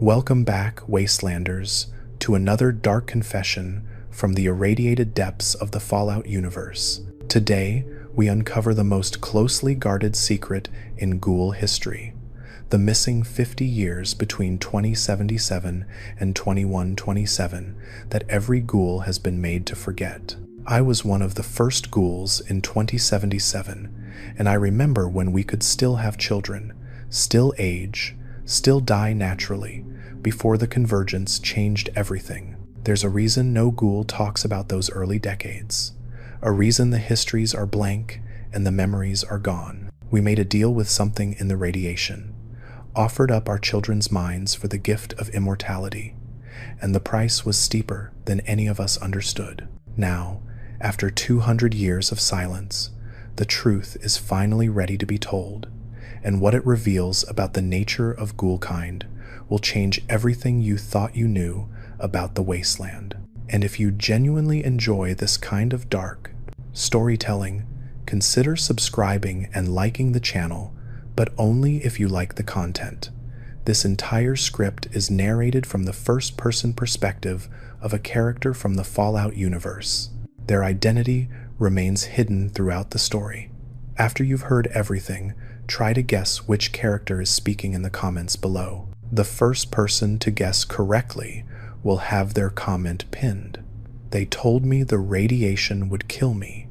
Welcome back, Wastelanders, to another dark confession from the irradiated depths of the Fallout universe. Today, we uncover the most closely guarded secret in Ghoul history, the missing 50 years between 2077 and 2127 that every Ghoul has been made to forget. I was one of the first Ghouls in 2077, and I remember when we could still have children, still age, still die naturally, before the convergence changed everything. There's a reason no Ghoul talks about those early decades, a reason the histories are blank and the memories are gone. We made a deal with something in the radiation, offered up our children's minds for the gift of immortality, and the price was steeper than any of us understood. Now, after 200 years of silence, the truth is finally ready to be told, and what it reveals about the nature of Ghoulkind will change everything you thought you knew about the Wasteland. And if you genuinely enjoy this kind of dark storytelling, consider subscribing and liking the channel, but only if you like the content. This entire script is narrated from the first-person perspective of a character from the Fallout universe. Their identity remains hidden throughout the story. After you've heard everything, try to guess which character is speaking in the comments below. The first person to guess correctly will have their comment pinned. They told me the radiation would kill me.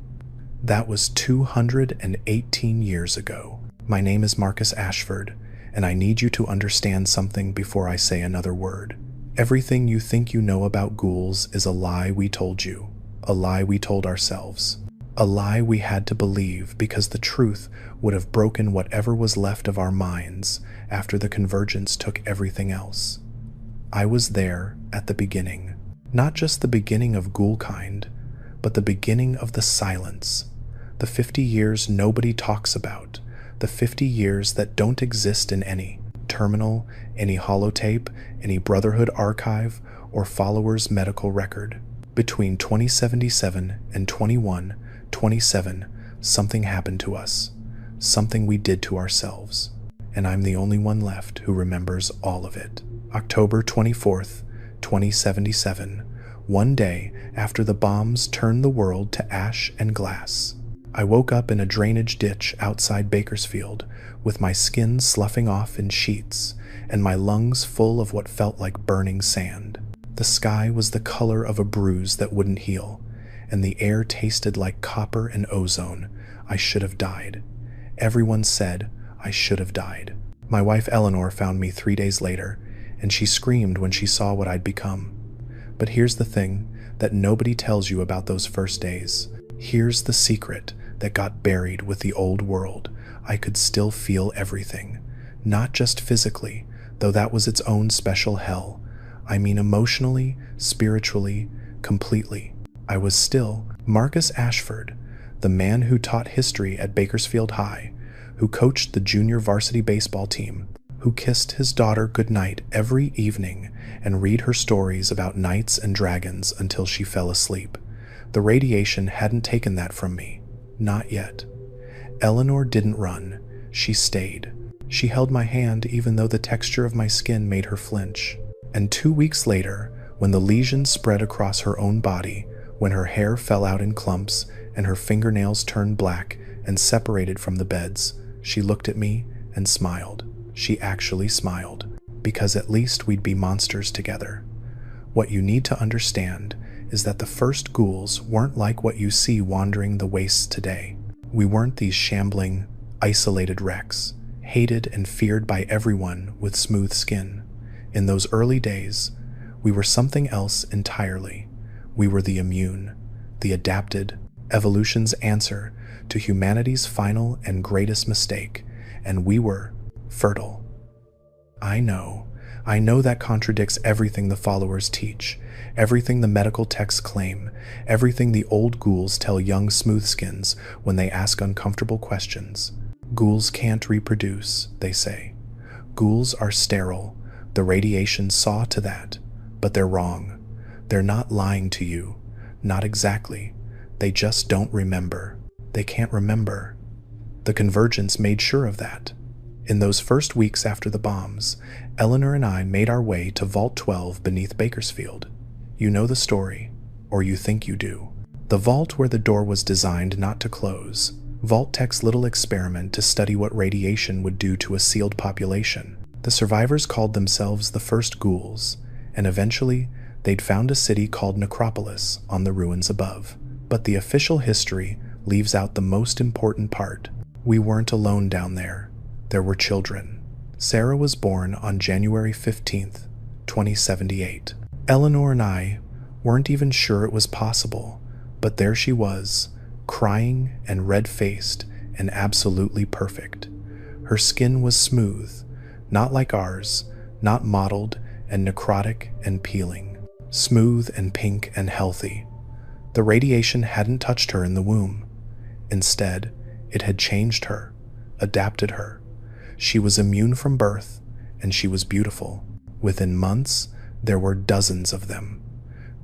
That was 218 years ago. My name is Marcus Ashford, and I need you to understand something before I say another word. Everything you think you know about Ghouls is a lie we told you, a lie we told ourselves. A lie we had to believe because the truth would have broken whatever was left of our minds after the convergence took everything else. I was there at the beginning. Not just the beginning of Ghoulkind, but the beginning of the silence. The 50 years nobody talks about. The 50 years that don't exist in any terminal, any holotape, any Brotherhood archive, or follower's medical record. Between 2077 and 2127, something happened to us, something we did to ourselves, and I'm the only one left who remembers all of it. October 24th, 2077, one day after the bombs turned the world to ash and glass. I woke up in a drainage ditch outside Bakersfield, with my skin sloughing off in sheets, and my lungs full of what felt like burning sand. The sky was the color of a bruise that wouldn't heal, and the air tasted like copper and ozone. I should have died. Everyone said I should have died. My wife Eleanor found me 3 days later, and she screamed when she saw what I'd become. But here's the thing that nobody tells you about those first days. Here's the secret that got buried with the old world. I could still feel everything. Not just physically, though that was its own special hell. I mean emotionally, spiritually, completely. I was still Marcus Ashford, the man who taught history at Bakersfield High, who coached the junior varsity baseball team, who kissed his daughter goodnight every evening and read her stories about knights and dragons until she fell asleep. The radiation hadn't taken that from me. Not yet. Eleanor didn't run. She stayed. She held my hand even though the texture of my skin made her flinch. And 2 weeks later, when the lesions spread across her own body, when her hair fell out in clumps and her fingernails turned black and separated from the beds, she looked at me and smiled. She actually smiled, because at least we'd be monsters together. What you need to understand is that the first Ghouls weren't like what you see wandering the wastes today. We weren't these shambling, isolated wrecks, hated and feared by everyone with smooth skin. In those early days, we were something else entirely. We were the immune, the adapted, evolution's answer to humanity's final and greatest mistake, and we were fertile. I know that contradicts everything the followers teach, everything the medical texts claim, everything the old Ghouls tell young smoothskins when they ask uncomfortable questions. Ghouls can't reproduce, they say. Ghouls are sterile. The radiation saw to that, but they're wrong. They're not lying to you. Not exactly. They just don't remember. They can't remember. The convergence made sure of that. In those first weeks after the bombs, Eleanor and I made our way to Vault 12 beneath Bakersfield. You know the story, or you think you do. The vault where the door was designed not to close. Vault-Tec's little experiment to study what radiation would do to a sealed population. The survivors called themselves the first Ghouls, and eventually they'd found a city called Necropolis on the ruins above. But the official history leaves out the most important part. We weren't alone down there. There were children. Sarah was born on January 15th, 2078. Eleanor and I weren't even sure it was possible, but there she was, crying and red-faced and absolutely perfect. Her skin was smooth, not like ours, not mottled and necrotic and peeling. Smooth and pink and healthy. The radiation hadn't touched her in the womb. Instead, it had changed her, adapted her. She was immune from birth, and she was beautiful. Within months, there were dozens of them.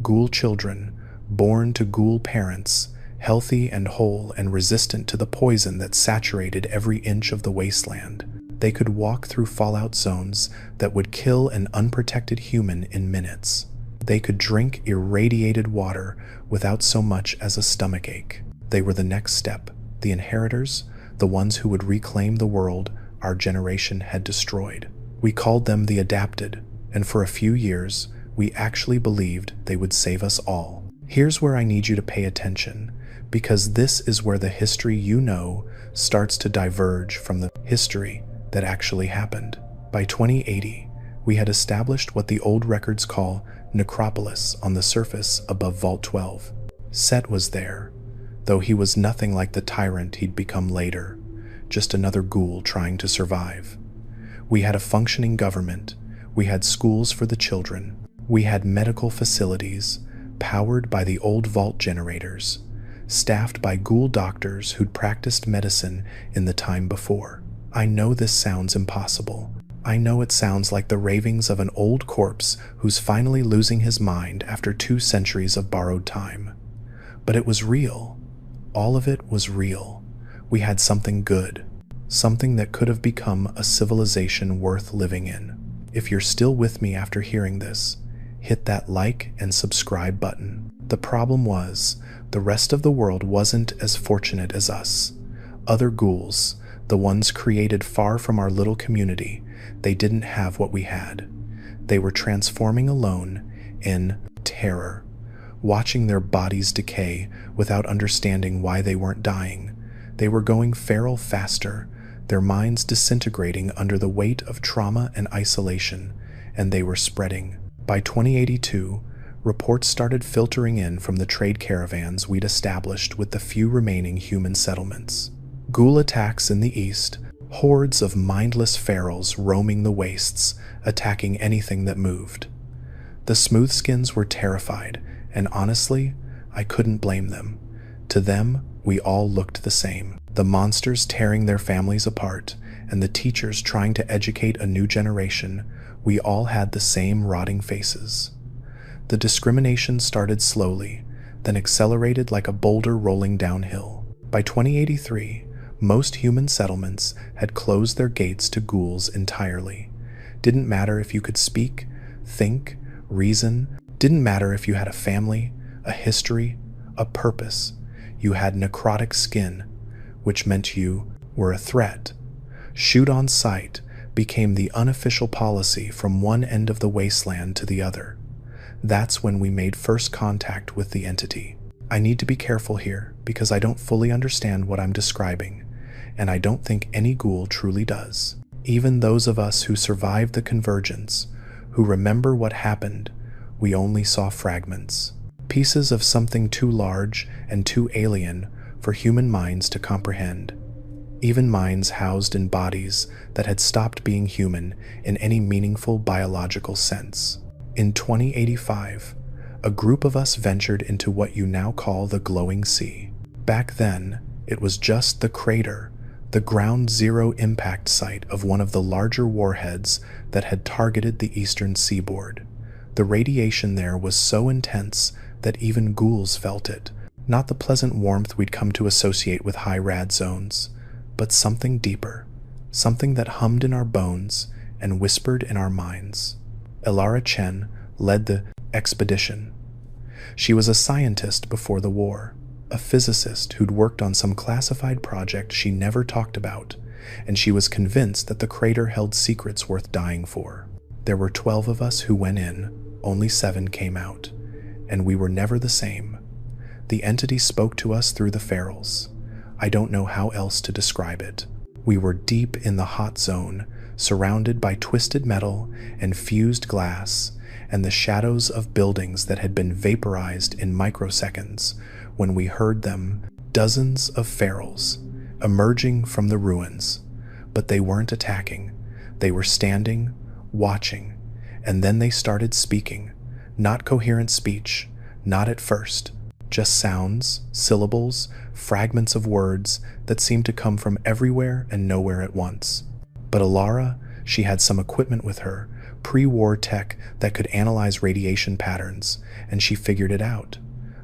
Ghoul children, born to Ghoul parents, healthy and whole and resistant to the poison that saturated every inch of the wasteland. They could walk through fallout zones that would kill an unprotected human in minutes. They could drink irradiated water without so much as a stomachache. They were the next step, the inheritors, the ones who would reclaim the world our generation had destroyed. We called them the Adapted, and for a few years, we actually believed they would save us all. Here's where I need you to pay attention, because this is where the history you know starts to diverge from the history that actually happened. By 2080, we had established what the old records call Necropolis on the surface above Vault 12. Set was there, though he was nothing like the tyrant he'd become later, just another ghoul trying to survive. We had a functioning government, we had schools for the children, we had medical facilities, powered by the old vault generators, staffed by ghoul doctors who'd practiced medicine in the time before. I know this sounds impossible. I know it sounds like the ravings of an old corpse who's finally losing his mind after 2 centuries of borrowed time. But it was real. All of it was real. We had something good, something that could have become a civilization worth living in. If you're still with me after hearing this, hit that like and subscribe button. The problem was, the rest of the world wasn't as fortunate as us. Other ghouls, the ones created far from our little community, they didn't have what we had. They were transforming alone in terror, watching their bodies decay without understanding why they weren't dying. They were going feral faster, their minds disintegrating under the weight of trauma and isolation, and they were spreading. By 2082, reports started filtering in from the trade caravans we'd established with the few remaining human settlements. Ghoul attacks in the east, hordes of mindless ferals roaming the wastes, attacking anything that moved. The Smoothskins were terrified, and honestly, I couldn't blame them. To them, we all looked the same. The monsters tearing their families apart, and the teachers trying to educate a new generation, we all had the same rotting faces. The discrimination started slowly, then accelerated like a boulder rolling downhill. By 2083, most human settlements had closed their gates to ghouls entirely. Didn't matter if you could speak, think, reason. Didn't matter if you had a family, a history, a purpose. You had necrotic skin, which meant you were a threat. Shoot on sight became the unofficial policy from one end of the wasteland to the other. That's when we made first contact with the entity. I need to be careful here because I don't fully understand what I'm describing, and I don't think any ghoul truly does. Even those of us who survived the convergence, who remember what happened, we only saw fragments. Pieces of something too large and too alien for human minds to comprehend. Even minds housed in bodies that had stopped being human in any meaningful biological sense. In 2085, a group of us ventured into what you now call the Glowing Sea. Back then, it was just the crater, the ground zero impact site of one of the larger warheads that had targeted the eastern seaboard. The radiation there was so intense that even ghouls felt it, not the pleasant warmth we'd come to associate with high rad zones, but something deeper, something that hummed in our bones and whispered in our minds. Elara Chen led the expedition. She was a scientist before the war, a physicist who'd worked on some classified project she never talked about, and she was convinced that the crater held secrets worth dying for. There were 12 of us who went in, only 7 came out, and we were never the same. The entity spoke to us through the ferals. I don't know how else to describe it. We were deep in the hot zone, surrounded by twisted metal and fused glass, and the shadows of buildings that had been vaporized in microseconds when we heard them, dozens of ferals emerging from the ruins. But they weren't attacking. They were standing, watching, and then they started speaking. Not coherent speech, not at first. Just sounds, syllables, fragments of words that seemed to come from everywhere and nowhere at once. But Elara, she had some equipment with her, pre-war tech that could analyze radiation patterns, and she figured it out.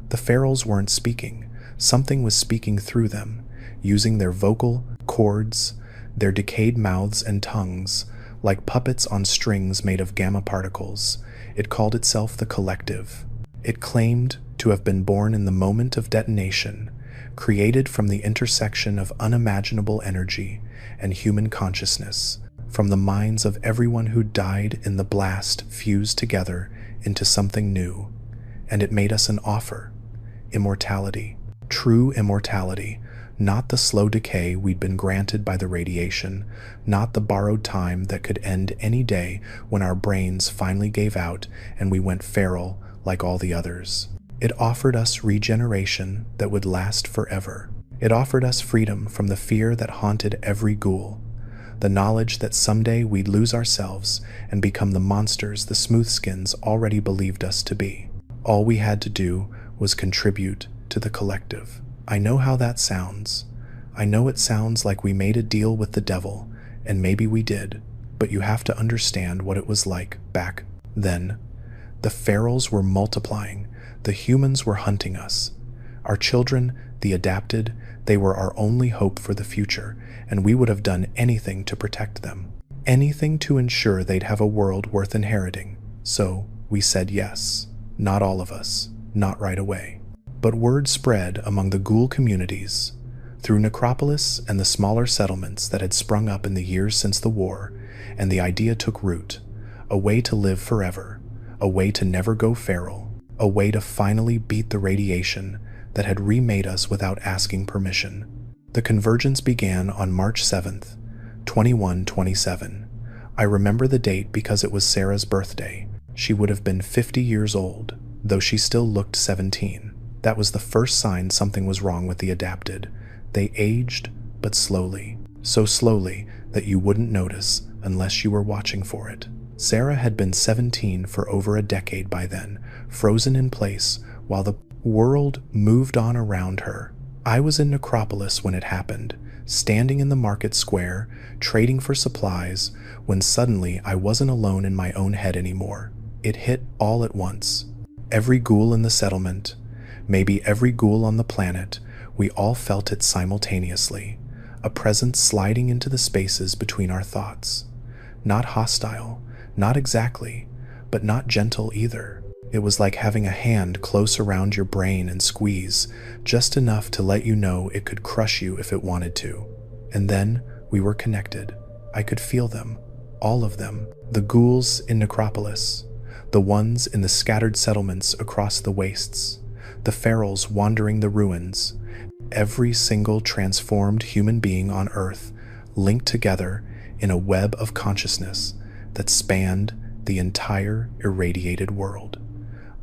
The ferals weren't speaking. Something was speaking through them, using their vocal cords, their decayed mouths and tongues, like puppets on strings made of gamma particles. It called itself the Collective. It claimed to have been born in the moment of detonation, created from the intersection of unimaginable energy and human consciousness, from the minds of everyone who died in the blast fused together into something new. And it made us an offer. Immortality. True immortality. Not the slow decay we'd been granted by the radiation, not the borrowed time that could end any day when our brains finally gave out and we went feral like all the others. It offered us regeneration that would last forever. It offered us freedom from the fear that haunted every ghoul, the knowledge that someday we'd lose ourselves and become the monsters the Smoothskins already believed us to be. All we had to do was contribute to the collective. I know how that sounds. I know it sounds like we made a deal with the devil, and maybe we did, but you have to understand what it was like back then. The ferals were multiplying. The humans were hunting us. Our children, the adapted, they were our only hope for the future, and we would have done anything to protect them. Anything to ensure they'd have a world worth inheriting. So we said yes. Not all of us. Not right away. But word spread among the ghoul communities, through Necropolis and the smaller settlements that had sprung up in the years since the war, and the idea took root. A way to live forever. A way to never go feral. A way to finally beat the radiation that had remade us without asking permission. The convergence began on March 7th, 2127. I remember the date because it was Sarah's birthday. She would have been 50 years old, though she still looked 17. That was the first sign something was wrong with the adapted. They aged, but slowly. So slowly that you wouldn't notice unless you were watching for it. Sarah had been 17 for over a decade by then, frozen in place while the world moved on around her. I was in Necropolis when it happened, standing in the market square, trading for supplies, when suddenly I wasn't alone in my own head anymore. It hit all at once. Every ghoul in the settlement, maybe every ghoul on the planet, we all felt it simultaneously, a presence sliding into the spaces between our thoughts. Not hostile, not exactly, but not gentle either. It was like having a hand close around your brain and squeeze, just enough to let you know it could crush you if it wanted to. And then we were connected. I could feel them, all of them, the ghouls in Necropolis, the ones in the scattered settlements across the wastes, the ferals wandering the ruins, every single transformed human being on Earth linked together in a web of consciousness that spanned the entire irradiated world.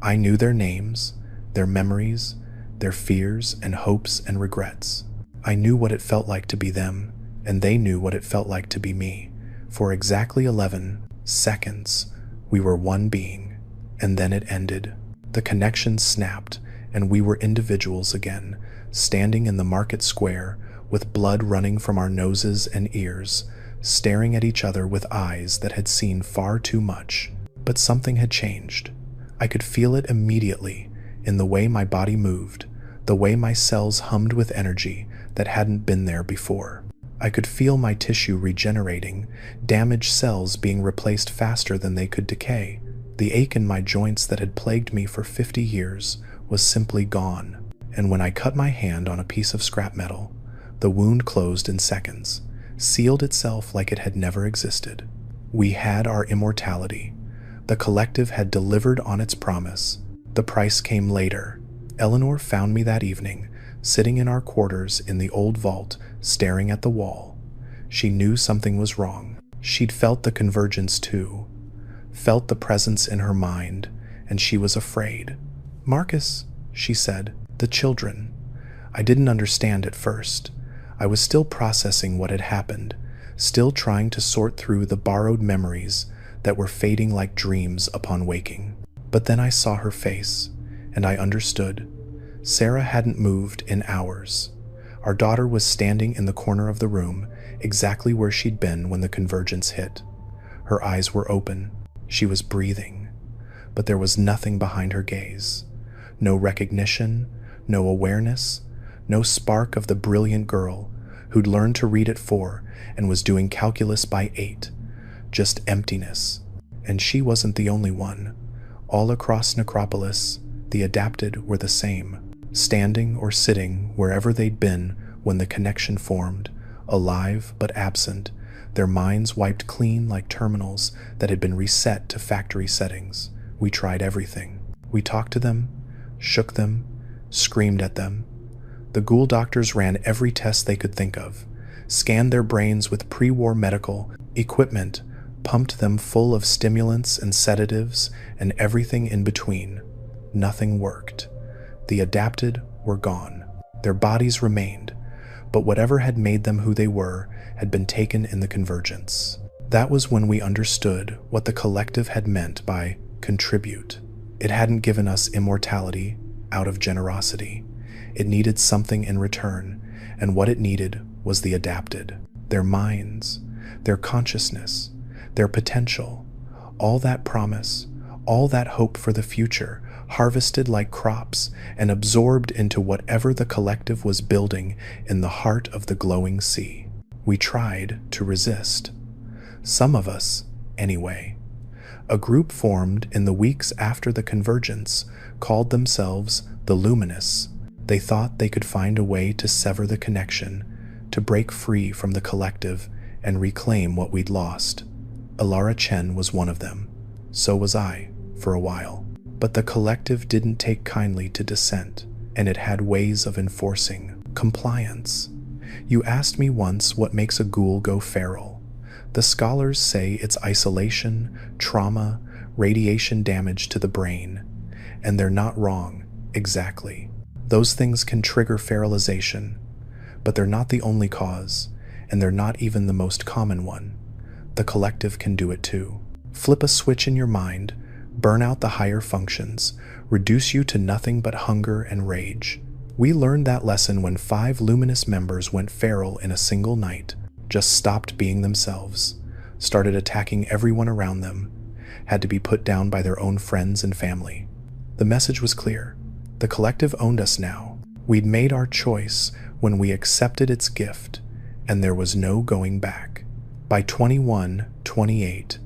I knew their names, their memories, their fears and hopes and regrets. I knew what it felt like to be them, and they knew what it felt like to be me. For exactly 11 seconds, we were one being, and then it ended. The connection snapped, and we were individuals again, standing in the market square with blood running from our noses and ears, staring at each other with eyes that had seen far too much. But something had changed. I could feel it immediately in the way my body moved, the way my cells hummed with energy that hadn't been there before. I could feel my tissue regenerating, damaged cells being replaced faster than they could decay. The ache in my joints that had plagued me for 50 years was simply gone, and when I cut my hand on a piece of scrap metal, the wound closed in seconds, sealed itself like it had never existed. We had our immortality. The collective had delivered on its promise. The price came later. Eleanor found me that evening, sitting in our quarters in the old vault, staring at the wall. She knew something was wrong. She'd felt the convergence too, felt the presence in her mind, and she was afraid. "Marcus," she said, "the children." I didn't understand at first. I was still processing what had happened, still trying to sort through the borrowed memories that were fading like dreams upon waking. But then I saw her face, and I understood. Sarah hadn't moved in hours. Our daughter was standing in the corner of the room, exactly where she'd been when the convergence hit. Her eyes were open. She was breathing. But there was nothing behind her gaze. No recognition, no awareness, no spark of the brilliant girl who'd learned to read at 4 and was doing calculus by 8. Just emptiness. And she wasn't the only one. All across Necropolis, the adapted were the same, standing or sitting wherever they'd been when the connection formed, alive but absent, their minds wiped clean like terminals that had been reset to factory settings. We tried everything. We talked to them, shook them, screamed at them. The Ghoul doctors ran every test they could think of, scanned their brains with pre-war medical equipment, pumped them full of stimulants and sedatives and everything in between. Nothing worked. The adapted were gone. Their bodies remained, but whatever had made them who they were had been taken in the convergence. That was when we understood what the collective had meant by contribute. It hadn't given us immortality out of generosity. It needed something in return, and what it needed was the adapted. Their minds, their consciousness, their potential, all that promise, all that hope for the future, harvested like crops and absorbed into whatever the collective was building in the heart of the glowing sea. We tried to resist. Some of us, anyway. A group formed in the weeks after the convergence called themselves the Luminous. They thought they could find a way to sever the connection, to break free from the collective and reclaim what we'd lost. Alara Chen was one of them. So was I, for a while. But the collective didn't take kindly to dissent, and it had ways of enforcing compliance. You asked me once what makes a ghoul go feral. The scholars say it's isolation, trauma, radiation damage to the brain, and they're not wrong, exactly. Those things can trigger feralization, but they're not the only cause, and they're not even the most common one. The collective can do it too. Flip a switch in your mind, burn out the higher functions, reduce you to nothing but hunger and rage. We learned that lesson when 5 luminous members went feral in a single night, just stopped being themselves, started attacking everyone around them, had to be put down by their own friends and family. The message was clear. The collective owned us now. We'd made our choice when we accepted its gift, and there was no going back. By 2128,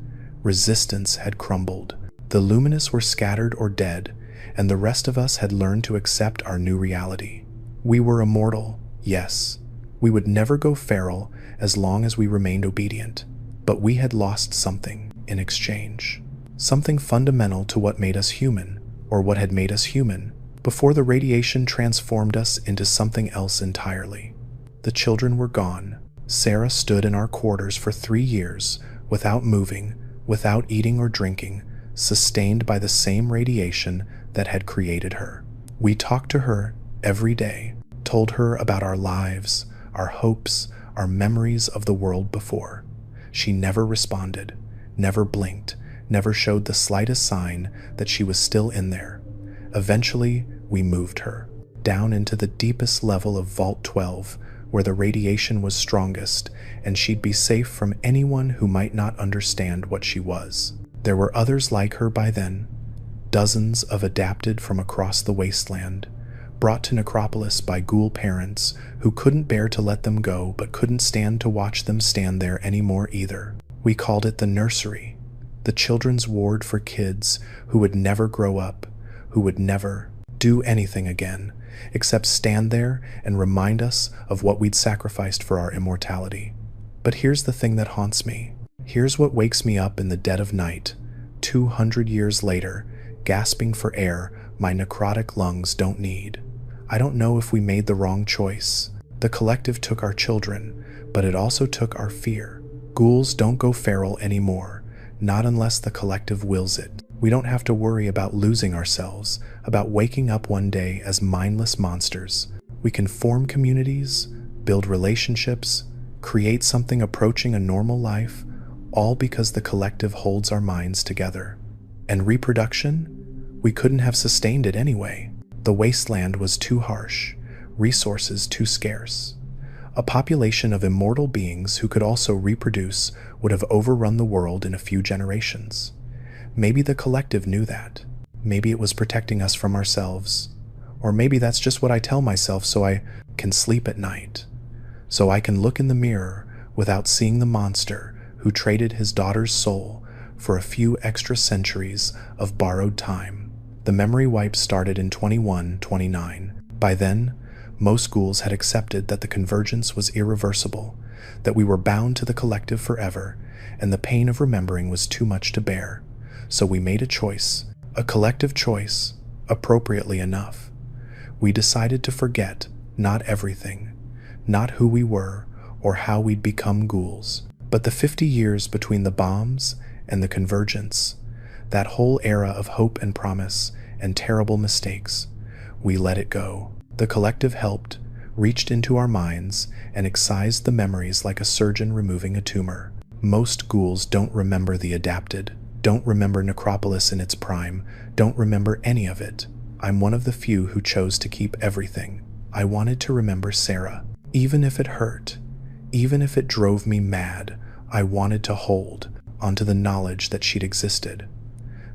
resistance had crumbled. The luminous were scattered or dead, and the rest of us had learned to accept our new reality. We were immortal, yes. We would never go feral as long as we remained obedient, but we had lost something in exchange. Something fundamental to what made us human, or what had made us human, before the radiation transformed us into something else entirely. The children were gone. Sarah stood in our quarters for 3 years, without moving, without eating or drinking, sustained by the same radiation that had created her. We talked to her every day, told her about our lives, our hopes, our memories of the world before. She never responded, never blinked, never showed the slightest sign that she was still in there. Eventually, we moved her down into the deepest level of Vault 12, where the radiation was strongest, and she'd be safe from anyone who might not understand what she was. There were others like her by then, dozens of adapted from across the Wasteland, brought to Necropolis by Ghoul parents who couldn't bear to let them go but couldn't stand to watch them stand there anymore either. We called it the nursery, the children's ward for kids who would never grow up, who would never do anything again, except stand there and remind us of what we'd sacrificed for our immortality. But here's the thing that haunts me. Here's what wakes me up in the dead of night, 200 years later, gasping for air my necrotic lungs don't need. I don't know if we made the wrong choice. The collective took our children, but it also took our fear. Ghouls don't go feral anymore, not unless the collective wills it. We don't have to worry about losing ourselves, about waking up one day as mindless monsters. We can form communities, build relationships, create something approaching a normal life, all because the collective holds our minds together. And reproduction? We couldn't have sustained it anyway. The wasteland was too harsh, resources too scarce. A population of immortal beings who could also reproduce would have overrun the world in a few generations. Maybe the collective knew that. Maybe it was protecting us from ourselves. Or maybe that's just what I tell myself so I can sleep at night. So I can look in the mirror without seeing the monster who traded his daughter's soul for a few extra centuries of borrowed time. The memory wipe started in 2129. By then, most ghouls had accepted that the convergence was irreversible, that we were bound to the collective forever, and the pain of remembering was too much to bear. So we made a choice, a collective choice, appropriately enough. We decided to forget not everything, not who we were or how we'd become ghouls, but the 50 years between the bombs and the convergence, that whole era of hope and promise and terrible mistakes. We let it go. The collective helped, reached into our minds, and excised the memories like a surgeon removing a tumor. Most ghouls don't remember the adapted, don't remember Necropolis in its prime, don't remember any of it. I'm one of the few who chose to keep everything. I wanted to remember Sarah. Even if it hurt, even if it drove me mad, I wanted to hold onto the knowledge that she'd existed,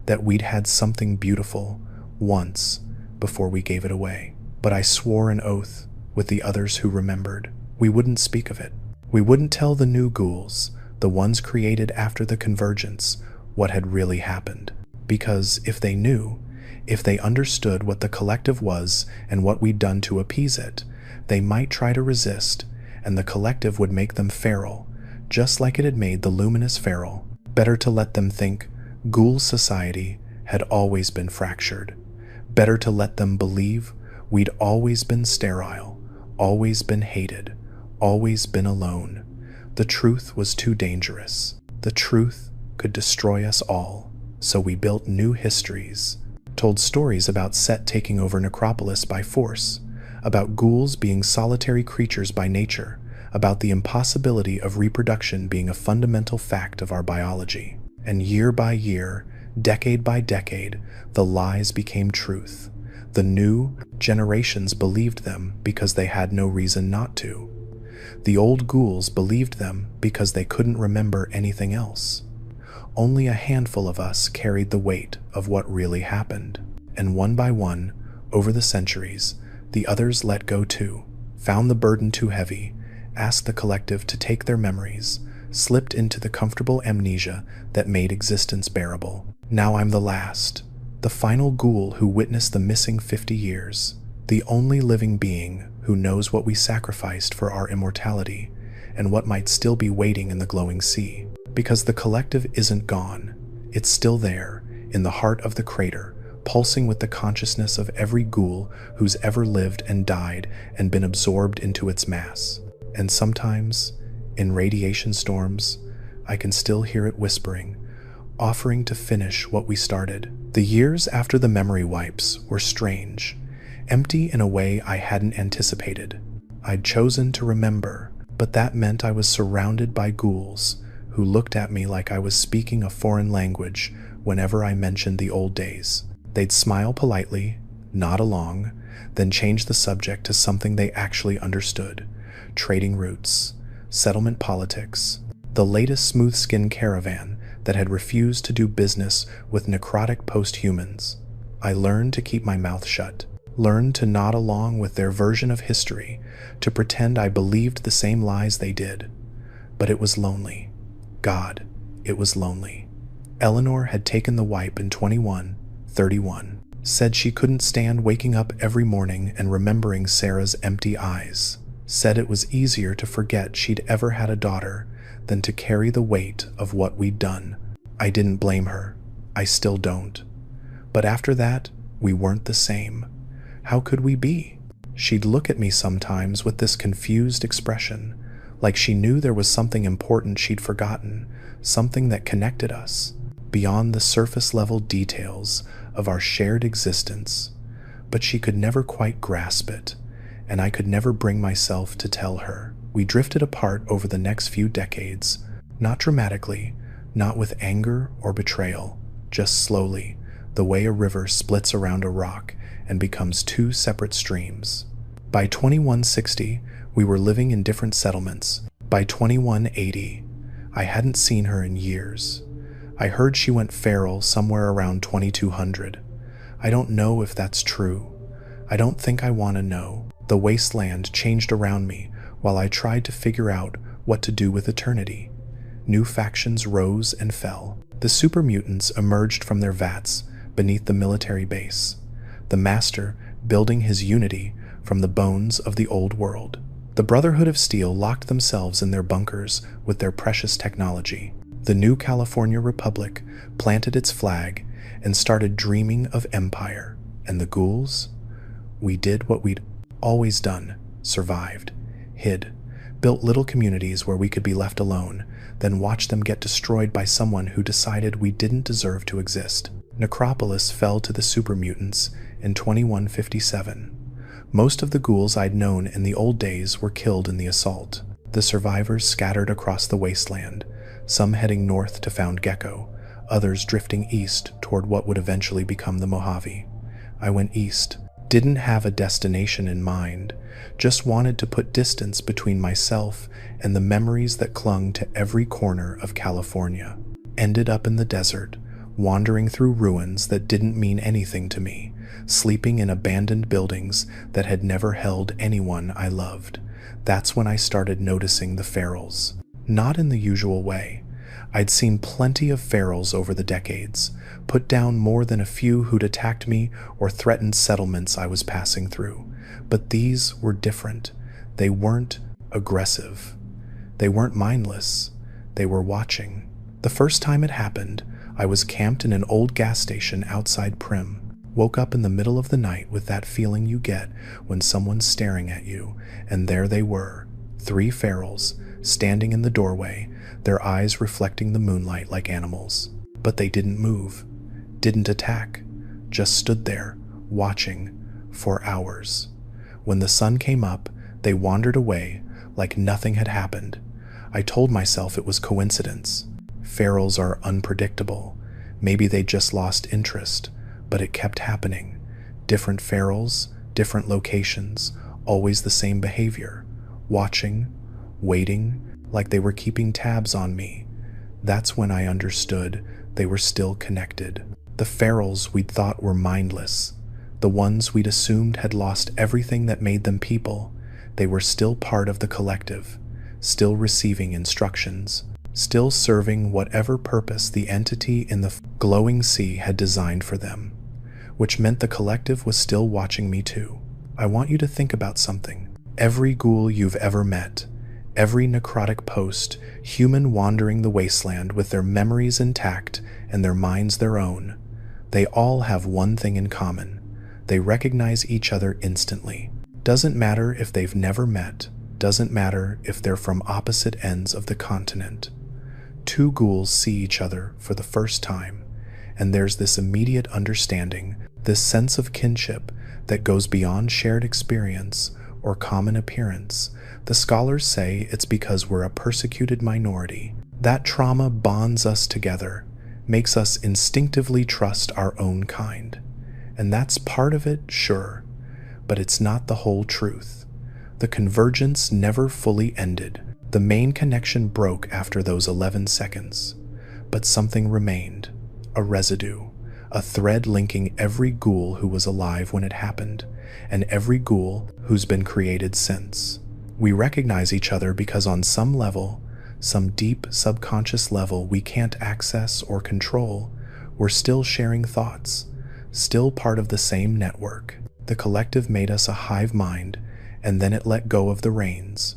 that we'd had something beautiful once before we gave it away. But I swore an oath with the others who remembered. We wouldn't speak of it. We wouldn't tell the new ghouls, the ones created after the convergence, what had really happened. Because if they knew, if they understood what the collective was and what we'd done to appease it, they might try to resist, and the collective would make them feral, just like it had made the luminous feral. Better to let them think ghoul society had always been fractured. Better to let them believe we'd always been sterile, always been hated, always been alone. The truth was too dangerous. The truth could destroy us all. So we built new histories, told stories about Set taking over Necropolis by force, about ghouls being solitary creatures by nature, about the impossibility of reproduction being a fundamental fact of our biology. And year by year, decade by decade, the lies became truth. The new generations believed them because they had no reason not to. The old ghouls believed them because they couldn't remember anything else. Only a handful of us carried the weight of what really happened. And one by one, over the centuries, the others let go too, found the burden too heavy, asked the collective to take their memories, slipped into the comfortable amnesia that made existence bearable. Now I'm the last, the final ghoul who witnessed the missing 50 years, the only living being who knows what we sacrificed for our immortality and what might still be waiting in the glowing sea. Because the collective isn't gone, it's still there, in the heart of the crater, pulsing with the consciousness of every ghoul who's ever lived and died and been absorbed into its mass. And sometimes, in radiation storms, I can still hear it whispering, offering to finish what we started. The years after the memory wipes were strange, empty in a way I hadn't anticipated. I'd chosen to remember, but that meant I was surrounded by ghouls who looked at me like I was speaking a foreign language whenever I mentioned the old days. They'd smile politely, nod along, then change the subject to something they actually understood: trading routes, settlement politics, the latest smooth-skinned caravan that had refused to do business with necrotic post-humans. I learned to keep my mouth shut. learned to nod along with their version of history, to pretend I believed the same lies they did. But it was lonely. God, it was lonely. Eleanor had taken the wipe in 2131, said she couldn't stand waking up every morning and remembering Sarah's empty eyes, said it was easier to forget she'd ever had a daughter than to carry the weight of what we'd done. I didn't blame her. I still don't. But after that, we weren't the same. How could we be? She'd look at me sometimes with this confused expression, like she knew there was something important she'd forgotten, something that connected us, beyond the surface-level details of our shared existence. But she could never quite grasp it, and I could never bring myself to tell her. We drifted apart over the next few decades, not dramatically, not with anger or betrayal, just slowly, the way a river splits around a rock and becomes two separate streams. By 2160, we were living in different settlements. By 2180, I hadn't seen her in years. I heard she went feral somewhere around 2200. I don't know if that's true. I don't think I want to know. The wasteland changed around me while I tried to figure out what to do with eternity. New factions rose and fell. The super mutants emerged from their vats beneath the military base, the Master building his unity from the bones of the old world. The Brotherhood of Steel locked themselves in their bunkers with their precious technology. The new California Republic planted its flag and started dreaming of empire. And the Ghouls? We did what we'd always done, survived, hid, built little communities where we could be left alone, then watched them get destroyed by someone who decided we didn't deserve to exist. Necropolis fell to the super mutants in 2157. Most of the Ghouls I'd known in the old days were killed in the assault. The survivors scattered across the wasteland, some heading north to found Gecko, others drifting east toward what would eventually become the Mojave. I went east, didn't have a destination in mind, just wanted to put distance between myself and the memories that clung to every corner of California. Ended up in the desert, wandering through ruins that didn't mean anything to me, sleeping in abandoned buildings that had never held anyone I loved. That's when I started noticing the ferals. Not in the usual way. I'd seen plenty of ferals over the decades, put down more than a few who'd attacked me or threatened settlements I was passing through. But these were different. They weren't aggressive. They weren't mindless. They were watching. The first time it happened, I was camped in an old gas station outside Prim. Woke up in the middle of the night with that feeling you get when someone's staring at you, and there they were, 3 ferals, standing in the doorway, their eyes reflecting the moonlight like animals. But they didn't move, didn't attack, just stood there, watching, for hours. When the sun came up, they wandered away like nothing had happened. I told myself it was coincidence. Ferals are unpredictable. Maybe they just lost interest, but it kept happening. Different ferals, different locations, always the same behavior. Watching, waiting, like they were keeping tabs on me. That's when I understood they were still connected. The ferals we'd thought were mindless, the ones we'd assumed had lost everything that made them people, they were still part of the collective, still receiving instructions, still serving whatever purpose the entity in the glowing sea had designed for them, which meant the collective was still watching me too. I want you to think about something. Every ghoul you've ever met, every necrotic post, human wandering the wasteland with their memories intact and their minds their own, they all have one thing in common. They recognize each other instantly. Doesn't matter if they've never met, doesn't matter if they're from opposite ends of the continent. 2 ghouls see each other for the first time, and there's this immediate understanding, this sense of kinship that goes beyond shared experience or common appearance. The scholars say it's because we're a persecuted minority. That trauma bonds us together, makes us instinctively trust our own kind. And that's part of it, sure, but it's not the whole truth. The convergence never fully ended. The main connection broke after those 11 seconds, but something remained, a residue, a thread linking every ghoul who was alive when it happened, and every ghoul who's been created since. We recognize each other because on some level, some deep subconscious level we can't access or control, we're still sharing thoughts, still part of the same network. The collective made us a hive mind, and then it let go of the reins.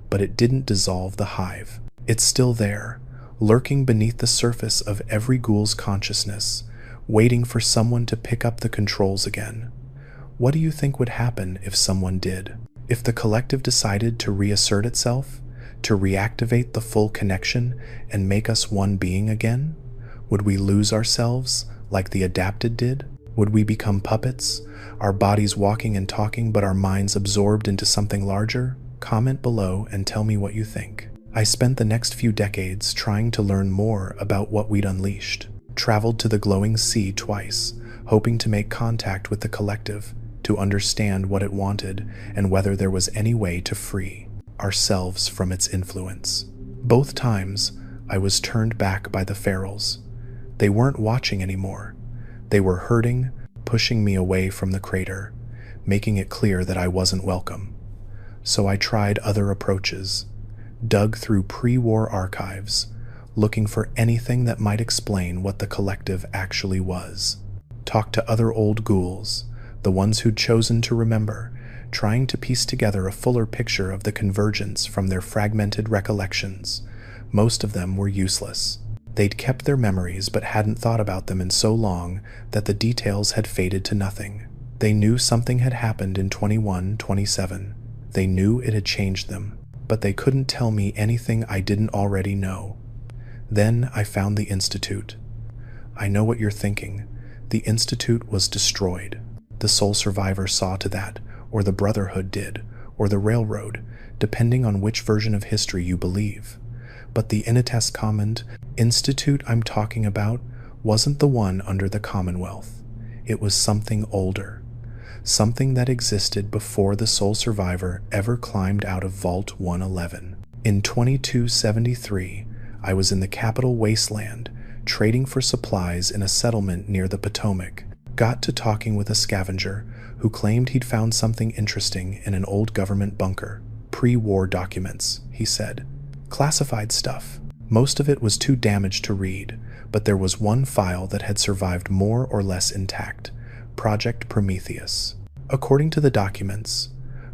But it didn't dissolve the hive. It's still there, lurking beneath the surface of every ghoul's consciousness, waiting for someone to pick up the controls again. What do you think would happen if someone did? If the collective decided to reassert itself, to reactivate the full connection and make us one being again? Would we lose ourselves like the adapted did? Would we become puppets, our bodies walking and talking but our minds absorbed into something larger? Comment below and tell me what you think. I spent the next few decades trying to learn more about what we'd unleashed. Traveled to the glowing sea twice, hoping to make contact with the collective, to understand what it wanted and whether there was any way to free ourselves from its influence. Both times, I was turned back by the ferals. They weren't watching anymore. They were hurting, pushing me away from the crater, making it clear that I wasn't welcome. So I tried other approaches, dug through pre-war archives, looking for anything that might explain what the collective actually was. Talked to other old ghouls, the ones who'd chosen to remember, trying to piece together a fuller picture of the convergence from their fragmented recollections. Most of them were useless. They'd kept their memories but hadn't thought about them in so long that the details had faded to nothing. They knew something had happened in 2127. They knew it had changed them, but they couldn't tell me anything I didn't already know. Then I found the Institute. I know what you're thinking. The Institute was destroyed. The sole survivor saw to that, or the Brotherhood did, or the Railroad, depending on which version of history you believe. But the Initest Command Institute I'm talking about wasn't the one under the Commonwealth. It was something older. Something that existed before the sole survivor ever climbed out of Vault 111. In 2273, I was in the capital Wasteland, trading for supplies in a settlement near the Potomac. Got to talking with a scavenger who claimed he'd found something interesting in an old government bunker. Pre-war documents, he said. Classified stuff. Most of it was too damaged to read, but there was one file that had survived more or less intact. Project Prometheus. According to the documents,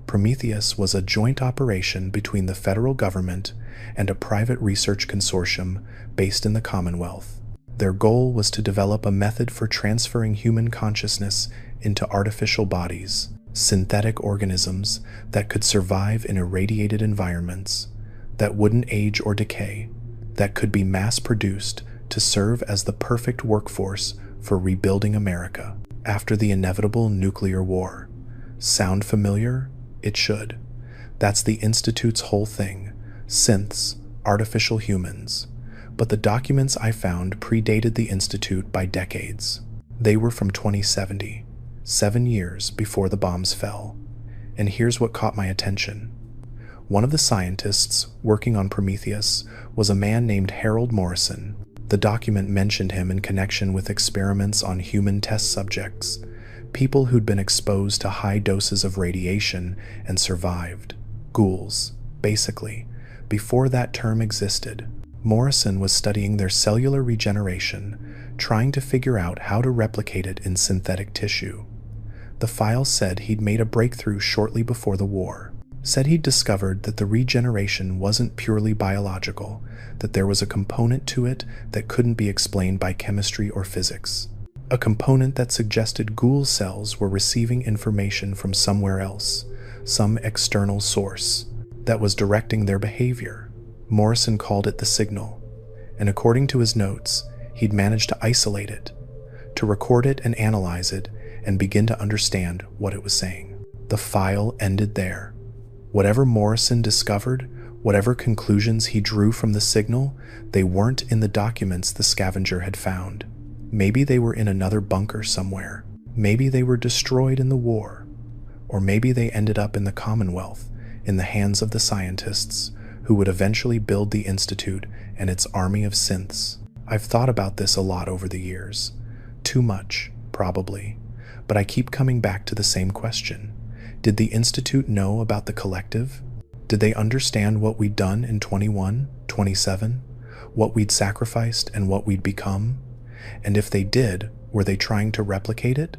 Prometheus was a joint operation between the federal government and a private research consortium based in the Commonwealth. Their goal was to develop a method for transferring human consciousness into artificial bodies, synthetic organisms that could survive in irradiated environments, that wouldn't age or decay, that could be mass-produced to serve as the perfect workforce for rebuilding America after the inevitable nuclear war. Sound familiar? It should. That's the Institute's whole thing. Synths, artificial humans. But the documents I found predated the Institute by decades. They were from 2070, 7 years before the bombs fell. And here's what caught my attention. One of the scientists working on Prometheus was a man named Harold Morrison. The document mentioned him in connection with experiments on human test subjects, people who'd been exposed to high doses of radiation and survived. Ghouls, basically, before that term existed. Morrison was studying their cellular regeneration, trying to figure out how to replicate it in synthetic tissue. The file said he'd made a breakthrough shortly before the war. Said he'd discovered that the regeneration wasn't purely biological, that there was a component to it that couldn't be explained by chemistry or physics. A component that suggested ghoul cells were receiving information from somewhere else, some external source, that was directing their behavior. Morrison called it the signal, and according to his notes, he'd managed to isolate it, to record it and analyze it, and begin to understand what it was saying. The file ended there. Whatever Morrison discovered, whatever conclusions he drew from the signal, they weren't in the documents the scavenger had found. Maybe they were in another bunker somewhere. Maybe they were destroyed in the war. Or maybe they ended up in the Commonwealth, in the hands of the scientists, who would eventually build the Institute and its army of synths. I've thought about this a lot over the years. too much, probably, but I keep coming back to the same question. Did the Institute know about the collective? Did they understand what we'd done in 21, 27? What we'd sacrificed and what we'd become? And if they did, were they trying to replicate it?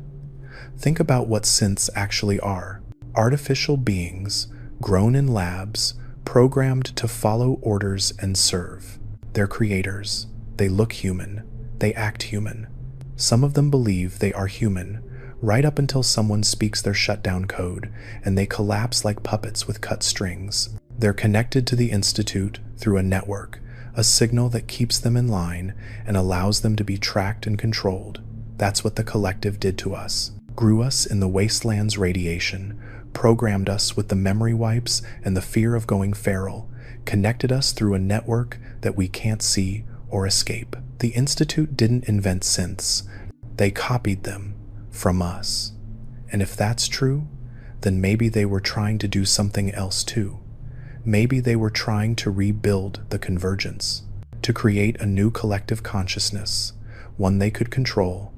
Think about what synths actually are. Artificial beings, grown in labs, programmed to follow orders and serve. They're creators. They look human. They act human. Some of them believe they are human, right up until someone speaks their shutdown code, and they collapse like puppets with cut strings. They're connected to the Institute through a network, a signal that keeps them in line and allows them to be tracked and controlled. That's what the collective did to us. Grew us in the Wasteland's radiation, programmed us with the memory wipes and the fear of going feral, connected us through a network that we can't see or escape. The Institute didn't invent synths. They copied them from us. And if that's true, then maybe they were trying to do something else too. Maybe they were trying to rebuild the convergence, to create a new collective consciousness, one they could control,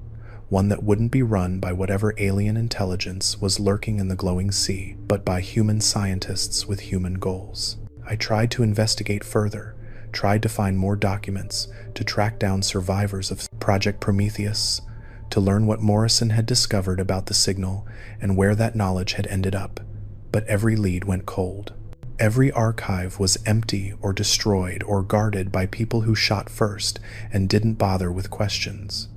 one that wouldn't be run by whatever alien intelligence was lurking in the glowing sea, but by human scientists with human goals. I tried to investigate further, tried to find more documents, to track down survivors of Project Prometheus, to learn what Morrison had discovered about the signal and where that knowledge had ended up. But every lead went cold. Every archive was empty or destroyed or guarded by people who shot first and didn't bother with questions.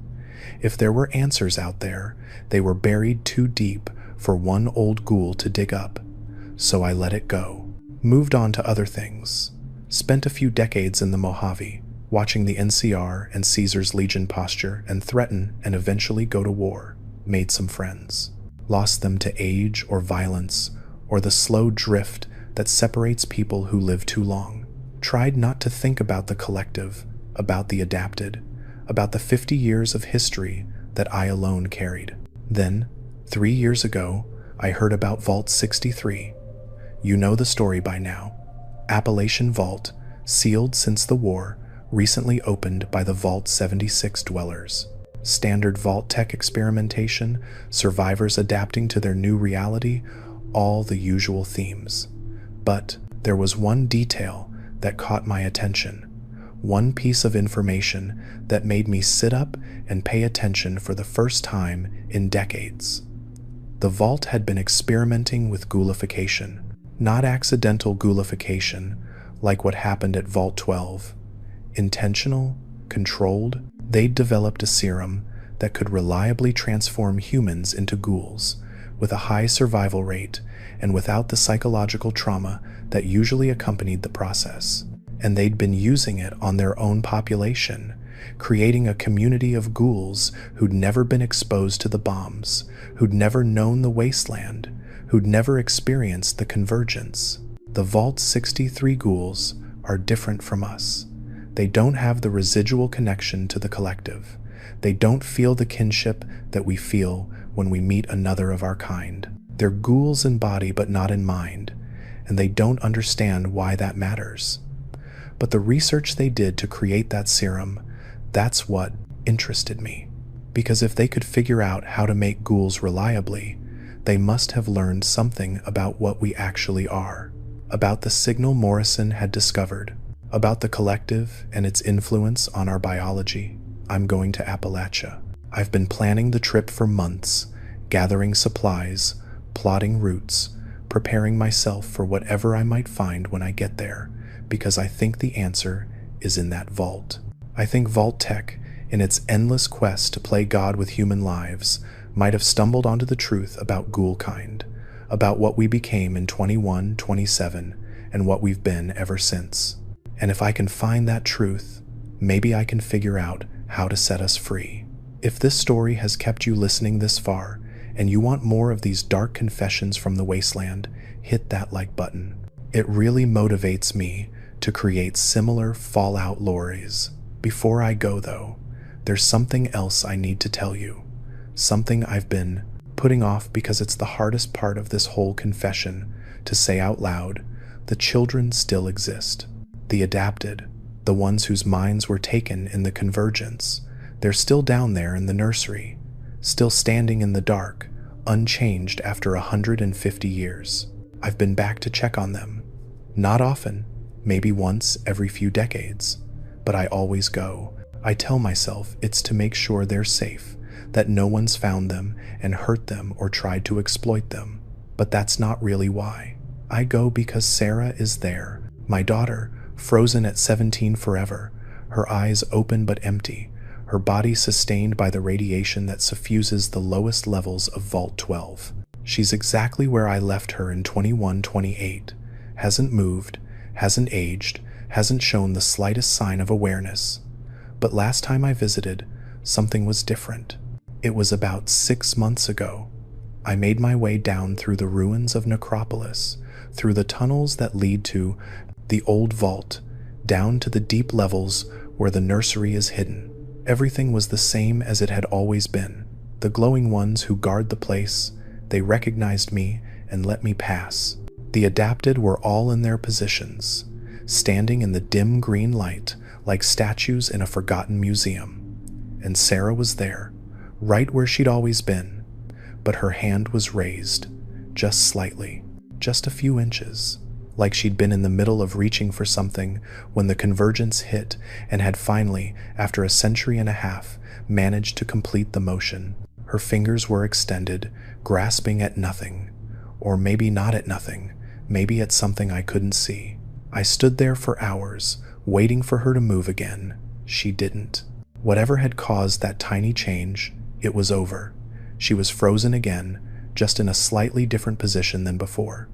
If there were answers out there, they were buried too deep for one old ghoul to dig up. So I let it go. Moved on to other things. Spent a few decades in the Mojave, watching the NCR and Caesar's Legion posture and threaten and eventually go to war. Made some friends. Lost them to age or violence or the slow drift that separates people who live too long. Tried not to think about the collective, about the adapted, about the 50 years of history that I alone carried. Then, 3 years ago, I heard about Vault 63. You know the story by now. Appalachian Vault, sealed since the war, recently opened by the Vault 76 dwellers. Standard Vault-Tec experimentation, survivors adapting to their new reality, all the usual themes. But there was one detail that caught my attention. One piece of information that made me sit up and pay attention for the first time in decades. The Vault had been experimenting with ghoulification. Not accidental ghoulification, like what happened at Vault 12. Intentional, controlled. They'd developed a serum that could reliably transform humans into ghouls, with a high survival rate and without the psychological trauma that usually accompanied the process. And they'd been using it on their own population, creating a community of ghouls who'd never been exposed to the bombs, who'd never known the Wasteland, who'd never experienced the convergence. The Vault 63 ghouls are different from us. They don't have the residual connection to the collective. They don't feel the kinship that we feel when we meet another of our kind. They're ghouls in body but not in mind, and they don't understand why that matters. But the research they did to create that serum, that's what interested me. Because if they could figure out how to make ghouls reliably, they must have learned something about what we actually are, about the signal Morrison had discovered, about the collective and its influence on our biology. I'm going to Appalachia. I've been planning the trip for months, gathering supplies, plotting routes, preparing myself for whatever I might find when I get there, because I think the answer is in that vault. I think Vault-Tec, in its endless quest to play God with human lives, might have stumbled onto the truth about ghoulkind, about what we became in 21, 27, and what we've been ever since. And if I can find that truth, maybe I can figure out how to set us free. If this story has kept you listening this far, and you want more of these dark confessions from the Wasteland, hit that like button. It really motivates me to create similar Fallout lores. Before I go though, there's something else I need to tell you. Something I've been putting off because it's the hardest part of this whole confession to say out loud. The children still exist. The adapted, the ones whose minds were taken in the convergence. They're still down there in the nursery, still standing in the dark, unchanged after 150 years. I've been back to check on them. Not often, maybe once every few decades, but I always go. I tell myself it's to make sure they're safe, that no one's found them and hurt them or tried to exploit them. But that's not really why. I go because Sarah is there, my daughter, frozen at 17 forever, her eyes open but empty, her body sustained by the radiation that suffuses the lowest levels of Vault-12. She's exactly where I left her in 2128. Hasn't moved, hasn't aged, hasn't shown the slightest sign of awareness. But last time I visited, something was different. It was about 6 months ago. I made my way down through the ruins of Necropolis, through the tunnels that lead to the old vault, down to the deep levels where the nursery is hidden. Everything was the same as it had always been. The glowing ones who guard the place, they recognized me and let me pass. The adapted were all in their positions, standing in the dim green light like statues in a forgotten museum. And Sarah was there, right where she'd always been, but her hand was raised, just slightly, just a few inches, like she'd been in the middle of reaching for something when the convergence hit and had finally, after a century and a half, managed to complete the motion. Her fingers were extended, grasping at nothing, or maybe not at nothing, maybe at something I couldn't see. I stood there for hours, waiting for her to move again. She didn't. Whatever had caused that tiny change, it was over. She was frozen again, just in a slightly different position than before.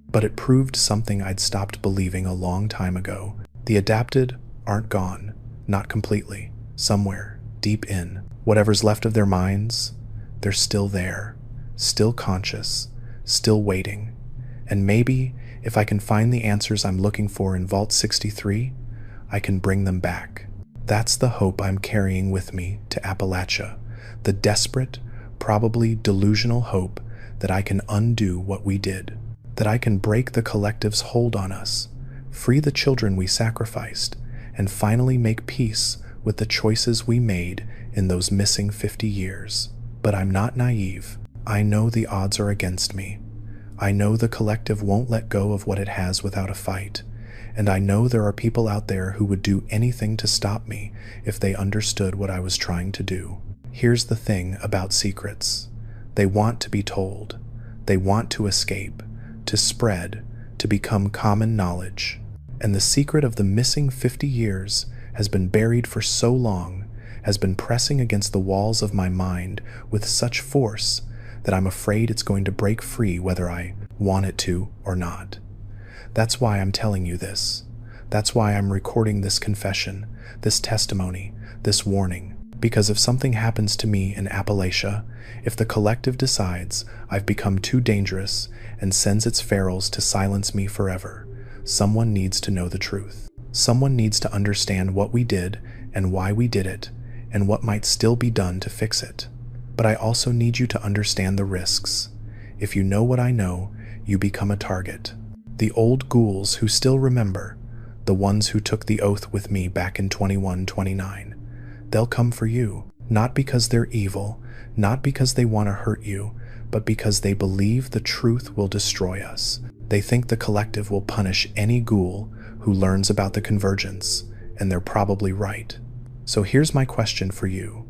But it proved something I'd stopped believing a long time ago. The adapted aren't gone, not completely. Somewhere, deep in, whatever's left of their minds, they're still there, still conscious, still waiting. And maybe, if I can find the answers I'm looking for in Vault 63, I can bring them back. That's the hope I'm carrying with me to Appalachia, the desperate, probably delusional hope that I can undo what we did, that I can break the collective's hold on us, free the children we sacrificed, and finally make peace with the choices we made in those missing 50 years. But I'm not naive. I know the odds are against me. I know the collective won't let go of what it has without a fight, and I know there are people out there who would do anything to stop me if they understood what I was trying to do. Here's the thing about secrets. They want to be told. They want to escape, to spread, to become common knowledge. And the secret of the missing 50 years has been buried for so long, has been pressing against the walls of my mind with such force that I'm afraid it's going to break free whether I want it to or not. That's why I'm telling you this. That's why I'm recording this confession, this testimony, this warning. Because if something happens to me in Appalachia, if the collective decides I've become too dangerous and sends its ferals to silence me forever, someone needs to know the truth. Someone needs to understand what we did and why we did it, and what might still be done to fix it. But I also need you to understand the risks. If you know what I know, you become a target. The old ghouls who still remember, the ones who took the oath with me back in 2129, they'll come for you, not because they're evil, not because they want to hurt you, but because they believe the truth will destroy us. They think the collective will punish any ghoul who learns about the convergence, and they're probably right. So here's my question for you.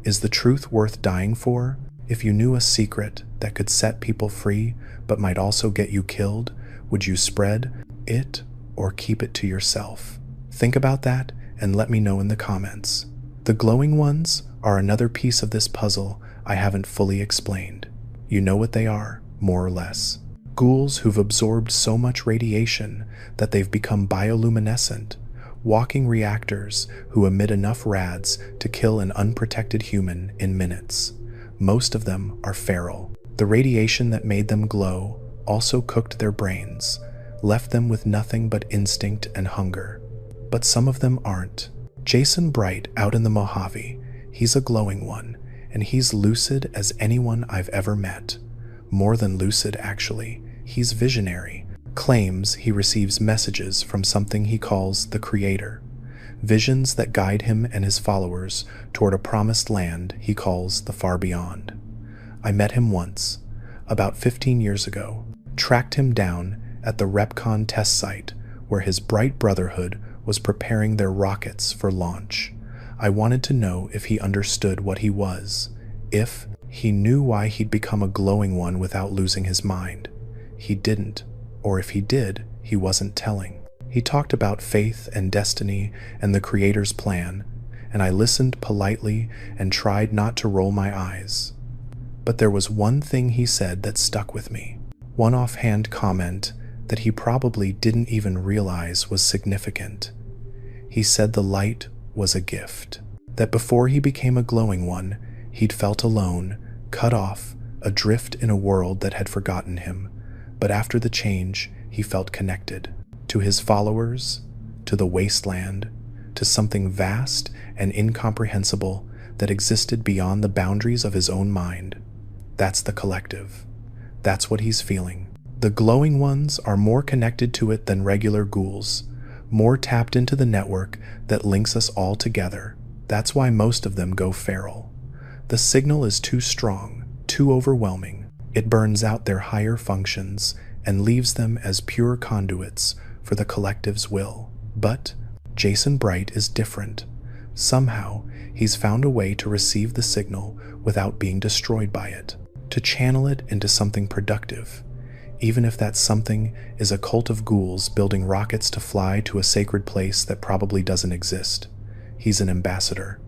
Is the truth worth dying for? If you knew a secret that could set people free, but might also get you killed, would you spread it or keep it to yourself? Think about that and let me know in the comments. The glowing ones are another piece of this puzzle I haven't fully explained. You know what they are, more or less. Ghouls who've absorbed so much radiation that they've become bioluminescent, walking reactors who emit enough rads to kill an unprotected human in minutes. Most of them are feral. The radiation that made them glow also cooked their brains, left them with nothing but instinct and hunger. But some of them aren't. Jason Bright out in the Mojave, he's a glowing one, and he's lucid as anyone I've ever met. More than lucid, actually. He's visionary. Claims he receives messages from something he calls the Creator. visions that guide him and his followers toward a promised land he calls the far beyond. I met him once, about 15 years ago, tracked him down at the Repcon test site where his bright brotherhood was preparing their rockets for launch. I wanted to know if he understood what he was, if he knew why he'd become a glowing one without losing his mind. He didn't, or if he did, he wasn't telling. He talked about faith and destiny and the Creator's plan, and I listened politely and tried not to roll my eyes. But there was one thing he said that stuck with me, one offhand comment that he probably didn't even realize was significant. He said the light was a gift, that before he became a glowing one, he'd felt alone, cut off, adrift in a world that had forgotten him. But after the change, he felt connected to his followers, to the Wasteland, to something vast and incomprehensible that existed beyond the boundaries of his own mind. That's the collective. That's what he's feeling. The glowing ones are more connected to it than regular ghouls, more tapped into the network that links us all together. That's why most of them go feral. The signal is too strong, too overwhelming. It burns out their higher functions and leaves them as pure conduits for the collective's will. But Jason Bright is different. Somehow, he's found a way to receive the signal without being destroyed by it, to channel it into something productive, even if that something is a cult of ghouls building rockets to fly to a sacred place that probably doesn't exist. He's an ambassador.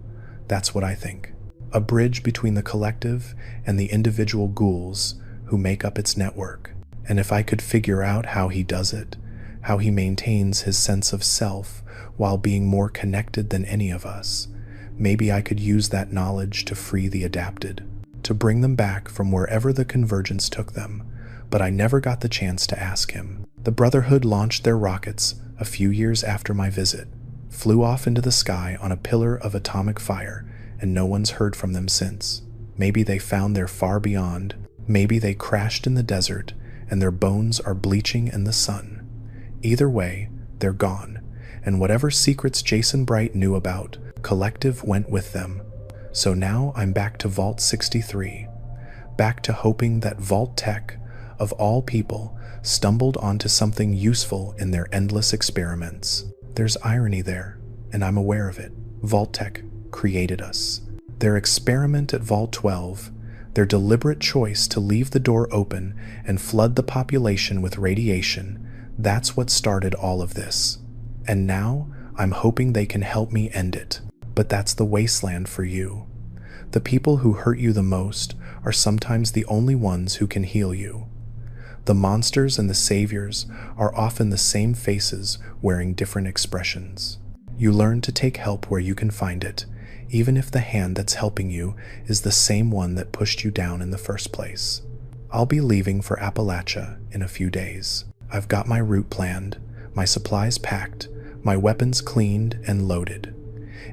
That's what I think. A bridge between the collective and the individual ghouls who make up its network. And if I could figure out how he does it, how he maintains his sense of self while being more connected than any of us, maybe I could use that knowledge to free the adapted, to bring them back from wherever the convergence took them. But I never got the chance to ask him. The Brotherhood launched their rockets a few years after my visit, flew off into the sky on a pillar of atomic fire, and no one's heard from them since. Maybe they found their far beyond. Maybe they crashed in the desert and their bones are bleaching in the sun. Either way, they're gone, and whatever secrets Jason Bright knew about, Collective went with them. So now I'm back to Vault 63, back to hoping that Vault-Tec, of all people, stumbled onto something useful in their endless experiments. There's irony there, and I'm aware of it. Vault-Tec created us. Their experiment at Vault 12, their deliberate choice to leave the door open and flood the population with radiation, that's what started all of this. And now, I'm hoping they can help me end it. But that's the Wasteland for you. The people who hurt you the most are sometimes the only ones who can heal you. The monsters and the saviors are often the same faces wearing different expressions. You learn to take help where you can find it, even if the hand that's helping you is the same one that pushed you down in the first place. I'll be leaving for Appalachia in a few days. I've got my route planned, my supplies packed, my weapons cleaned and loaded.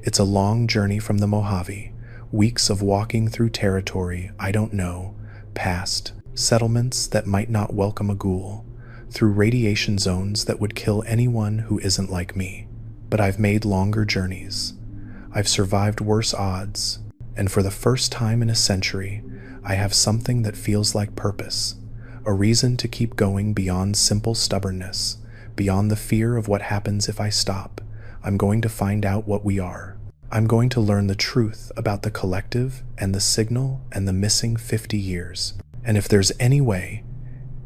It's a long journey from the Mojave, weeks of walking through territory I don't know, past settlements that might not welcome a ghoul, through radiation zones that would kill anyone who isn't like me. But I've made longer journeys. I've survived worse odds, and for the first time in a century, I have something that feels like purpose, a reason to keep going beyond simple stubbornness, beyond the fear of what happens if I stop. I'm going to find out what we are. I'm going to learn the truth about the collective and the signal and the missing 50 years. And if there's any way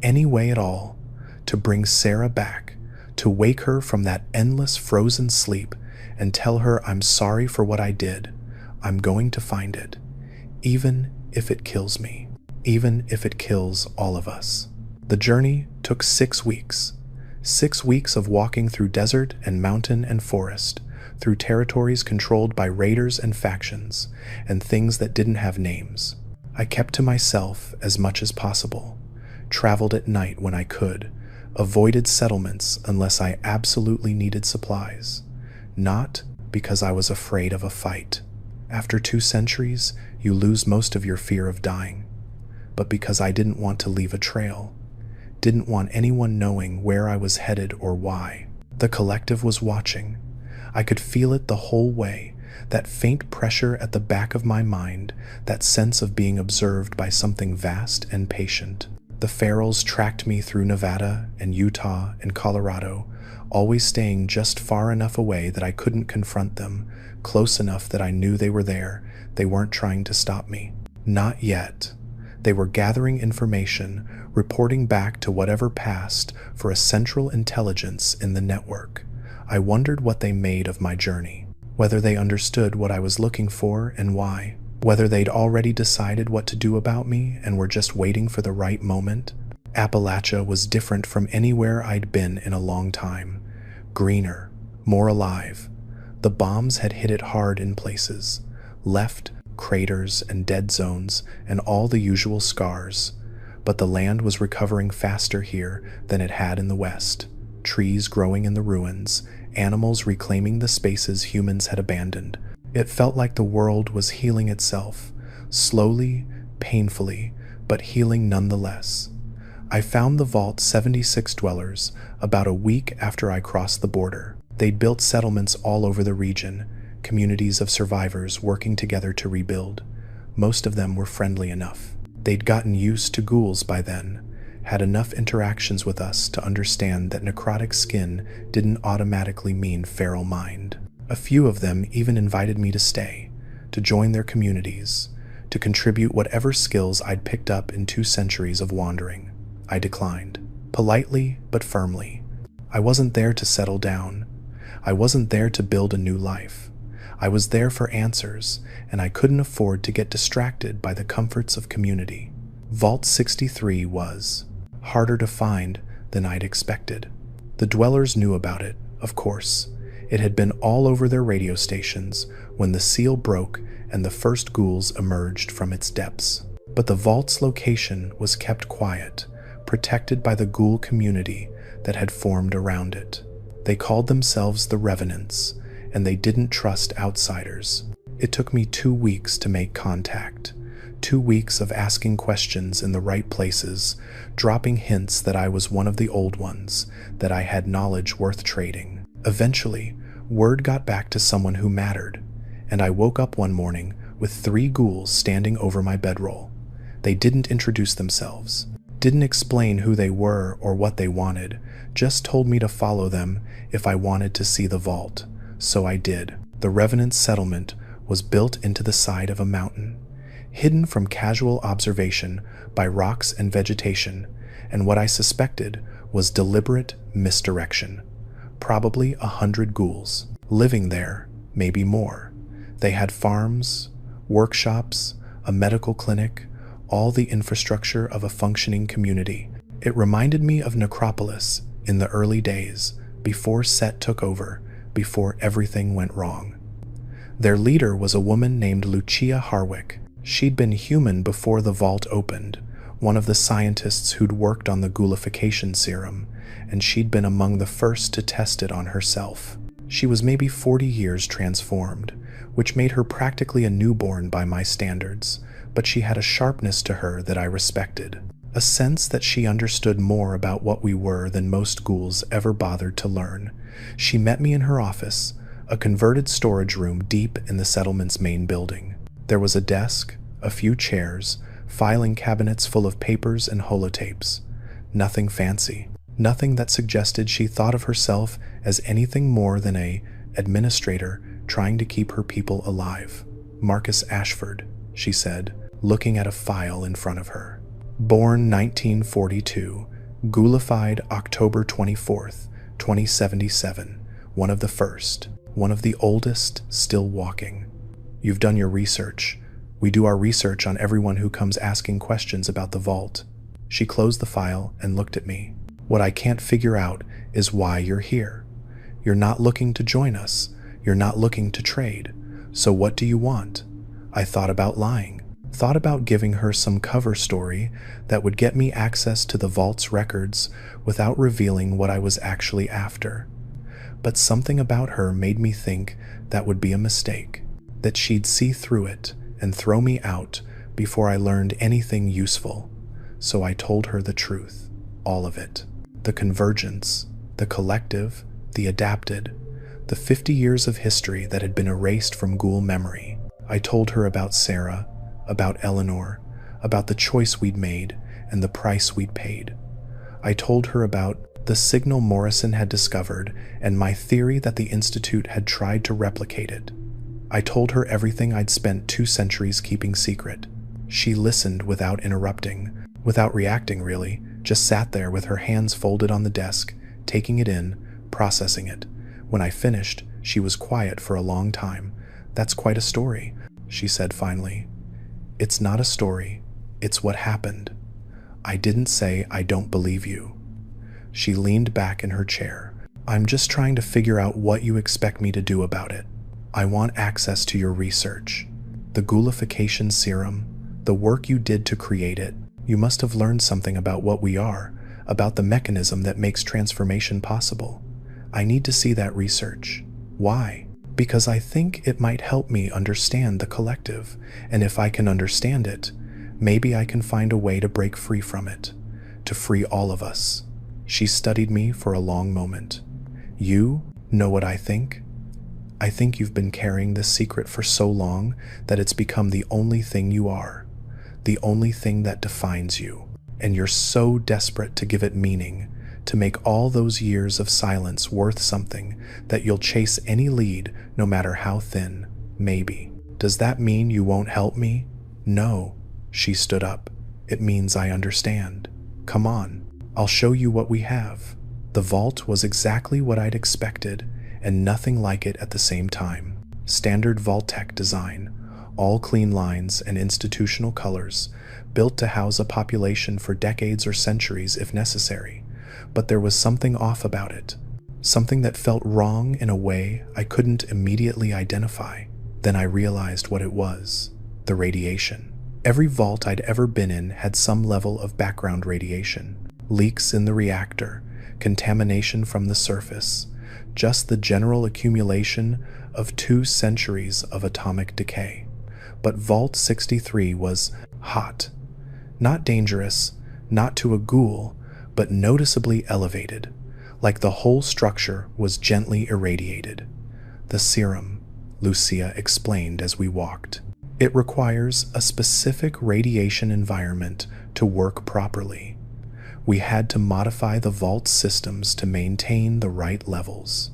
at all, to bring Sarah back, to wake her from that endless frozen sleep and tell her I'm sorry for what I did, I'm going to find it, even if it kills me, even if it kills all of us. The journey took 6 weeks. 6 weeks of walking through desert and mountain and forest, through territories controlled by raiders and factions, and things that didn't have names. I kept to myself as much as possible, traveled at night when I could, avoided settlements unless I absolutely needed supplies. Not because I was afraid of a fight. After 2 centuries, you lose most of your fear of dying. But because I didn't want to leave a trail, didn't want anyone knowing where I was headed or why. The collective was watching. I could feel it the whole way, that faint pressure at the back of my mind, that sense of being observed by something vast and patient. The ferals tracked me through Nevada and Utah and Colorado, always staying just far enough away that I couldn't confront them, close enough that I knew they were there. They weren't trying to stop me. Not yet. They were gathering information, reporting back to whatever passed for a central intelligence in the network. I wondered what they made of my journey, whether they understood what I was looking for and why, whether they'd already decided what to do about me and were just waiting for the right moment. Appalachia was different from anywhere I'd been in a long time. Greener, more alive. The bombs had hit it hard in places, left craters and dead zones and all the usual scars, but the land was recovering faster here than it had in the West. Trees growing in the ruins, animals reclaiming the spaces humans had abandoned. It felt like the world was healing itself, slowly, painfully, but healing nonetheless. I found the Vault 76 dwellers about a week after I crossed the border. They'd built settlements all over the region, communities of survivors working together to rebuild. Most of them were friendly enough. They'd gotten used to ghouls by then, had enough interactions with us to understand that necrotic skin didn't automatically mean feral mind. A few of them even invited me to stay, to join their communities, to contribute whatever skills I'd picked up in 2 centuries of wandering. I declined, politely but firmly. I wasn't there to settle down. I wasn't there to build a new life. I was there for answers, and I couldn't afford to get distracted by the comforts of community. Vault 63 was harder to find than I'd expected. The dwellers knew about it, of course. It had been all over their radio stations when the seal broke and the first ghouls emerged from its depths. But the vault's location was kept quiet, protected by the ghoul community that had formed around it. They called themselves the Revenants, and they didn't trust outsiders. It took me 2 weeks to make contact. 2 weeks of asking questions in the right places, dropping hints that I was one of the old ones, that I had knowledge worth trading. Eventually, word got back to someone who mattered, and I woke up one morning with 3 ghouls standing over my bedroll. They didn't introduce themselves, didn't explain who they were or what they wanted, just told me to follow them if I wanted to see the vault. So I did. The Revenant settlement was built into the side of a mountain, hidden from casual observation by rocks and vegetation, and what I suspected was deliberate misdirection. Probably 100 ghouls, living there, maybe more. They had farms, workshops, a medical clinic, all the infrastructure of a functioning community. It reminded me of Necropolis in the early days, before Set took over, before everything went wrong. Their leader was a woman named Lucia Harwick. She'd been human before the vault opened, one of the scientists who'd worked on the ghoulification serum, and she'd been among the first to test it on herself. She was maybe 40 years transformed, which made her practically a newborn by my standards, but she had a sharpness to her that I respected, a sense that she understood more about what we were than most ghouls ever bothered to learn. She met me in her office, a converted storage room deep in the settlement's main building. There was a desk, a few chairs, filing cabinets full of papers and holotapes. Nothing fancy, nothing that suggested she thought of herself as anything more than an administrator trying to keep her people alive. Marcus Ashford, she said, looking at a file in front of her. Born 1942, ghoulified October 24th, 2077, one of the first, one of the oldest still walking. You've done your research. We do our research on everyone who comes asking questions about the vault. She closed the file and looked at me. What I can't figure out is why you're here. You're not looking to join us. You're not looking to trade. So what do you want? I thought about lying. Thought about giving her some cover story that would get me access to the vault's records without revealing what I was actually after. But something about her made me think that would be a mistake, that she'd see through it and throw me out before I learned anything useful. So I told her the truth, all of it. The convergence, the collective, the adapted, the 50 years of history that had been erased from Ghoul memory. I told her about Sarah, about Eleanor, about the choice we'd made and the price we'd paid. I told her about the signal Morrison had discovered and my theory that the Institute had tried to replicate it. I told her everything I'd spent 2 centuries keeping secret. She listened without interrupting, without reacting really, just sat there with her hands folded on the desk, taking it in, processing it. When I finished, she was quiet for a long time. "That's quite a story," she said finally. "It's not a story, it's what happened." I didn't say I don't believe you. She leaned back in her chair. "I'm just trying to figure out what you expect me to do about it. I want access to your research. The ghoulification serum, the work you did to create it. You must have learned something about what we are, about the mechanism that makes transformation possible. I need to see that research." "Why?" "Because I think it might help me understand the collective, and if I can understand it, maybe I can find a way to break free from it, to free all of us." She studied me for a long moment. "You know what I think? I think you've been carrying this secret for so long that it's become the only thing you are, the only thing that defines you, and you're so desperate to give it meaning, to make all those years of silence worth something, that you'll chase any lead, no matter how thin, maybe. Does that mean you won't help me?" "No." She stood up. "It means I understand. Come on. I'll show you what we have." The vault was exactly what I'd expected, and nothing like it at the same time. Standard Vault-Tec design, all clean lines and institutional colors, built to house a population for decades or centuries if necessary. But there was something off about it, something that felt wrong in a way I couldn't immediately identify. Then I realized what it was: the radiation. Every vault I'd ever been in had some level of background radiation. Leaks in the reactor, contamination from the surface, just the general accumulation of 2 centuries of atomic decay. But Vault 63 was hot. Not dangerous, not to a ghoul, but noticeably elevated, like the whole structure was gently irradiated. "The serum," Lucia explained as we walked. "It requires a specific radiation environment to work properly. We had to modify the vault systems to maintain the right levels."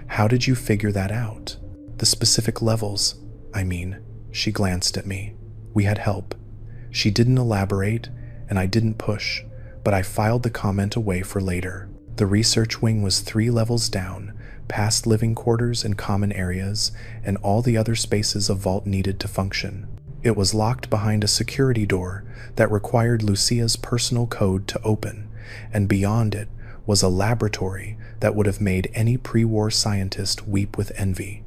"How did you figure that out?" "The specific levels, I mean." She glanced at me. "We had help." She didn't elaborate, and I didn't push, but I filed the comment away for later. The research wing was 3 levels down, past living quarters and common areas, and all the other spaces a vault needed to function. It was locked behind a security door that required Lucia's personal code to open, and beyond it was a laboratory that would have made any pre-war scientist weep with envy.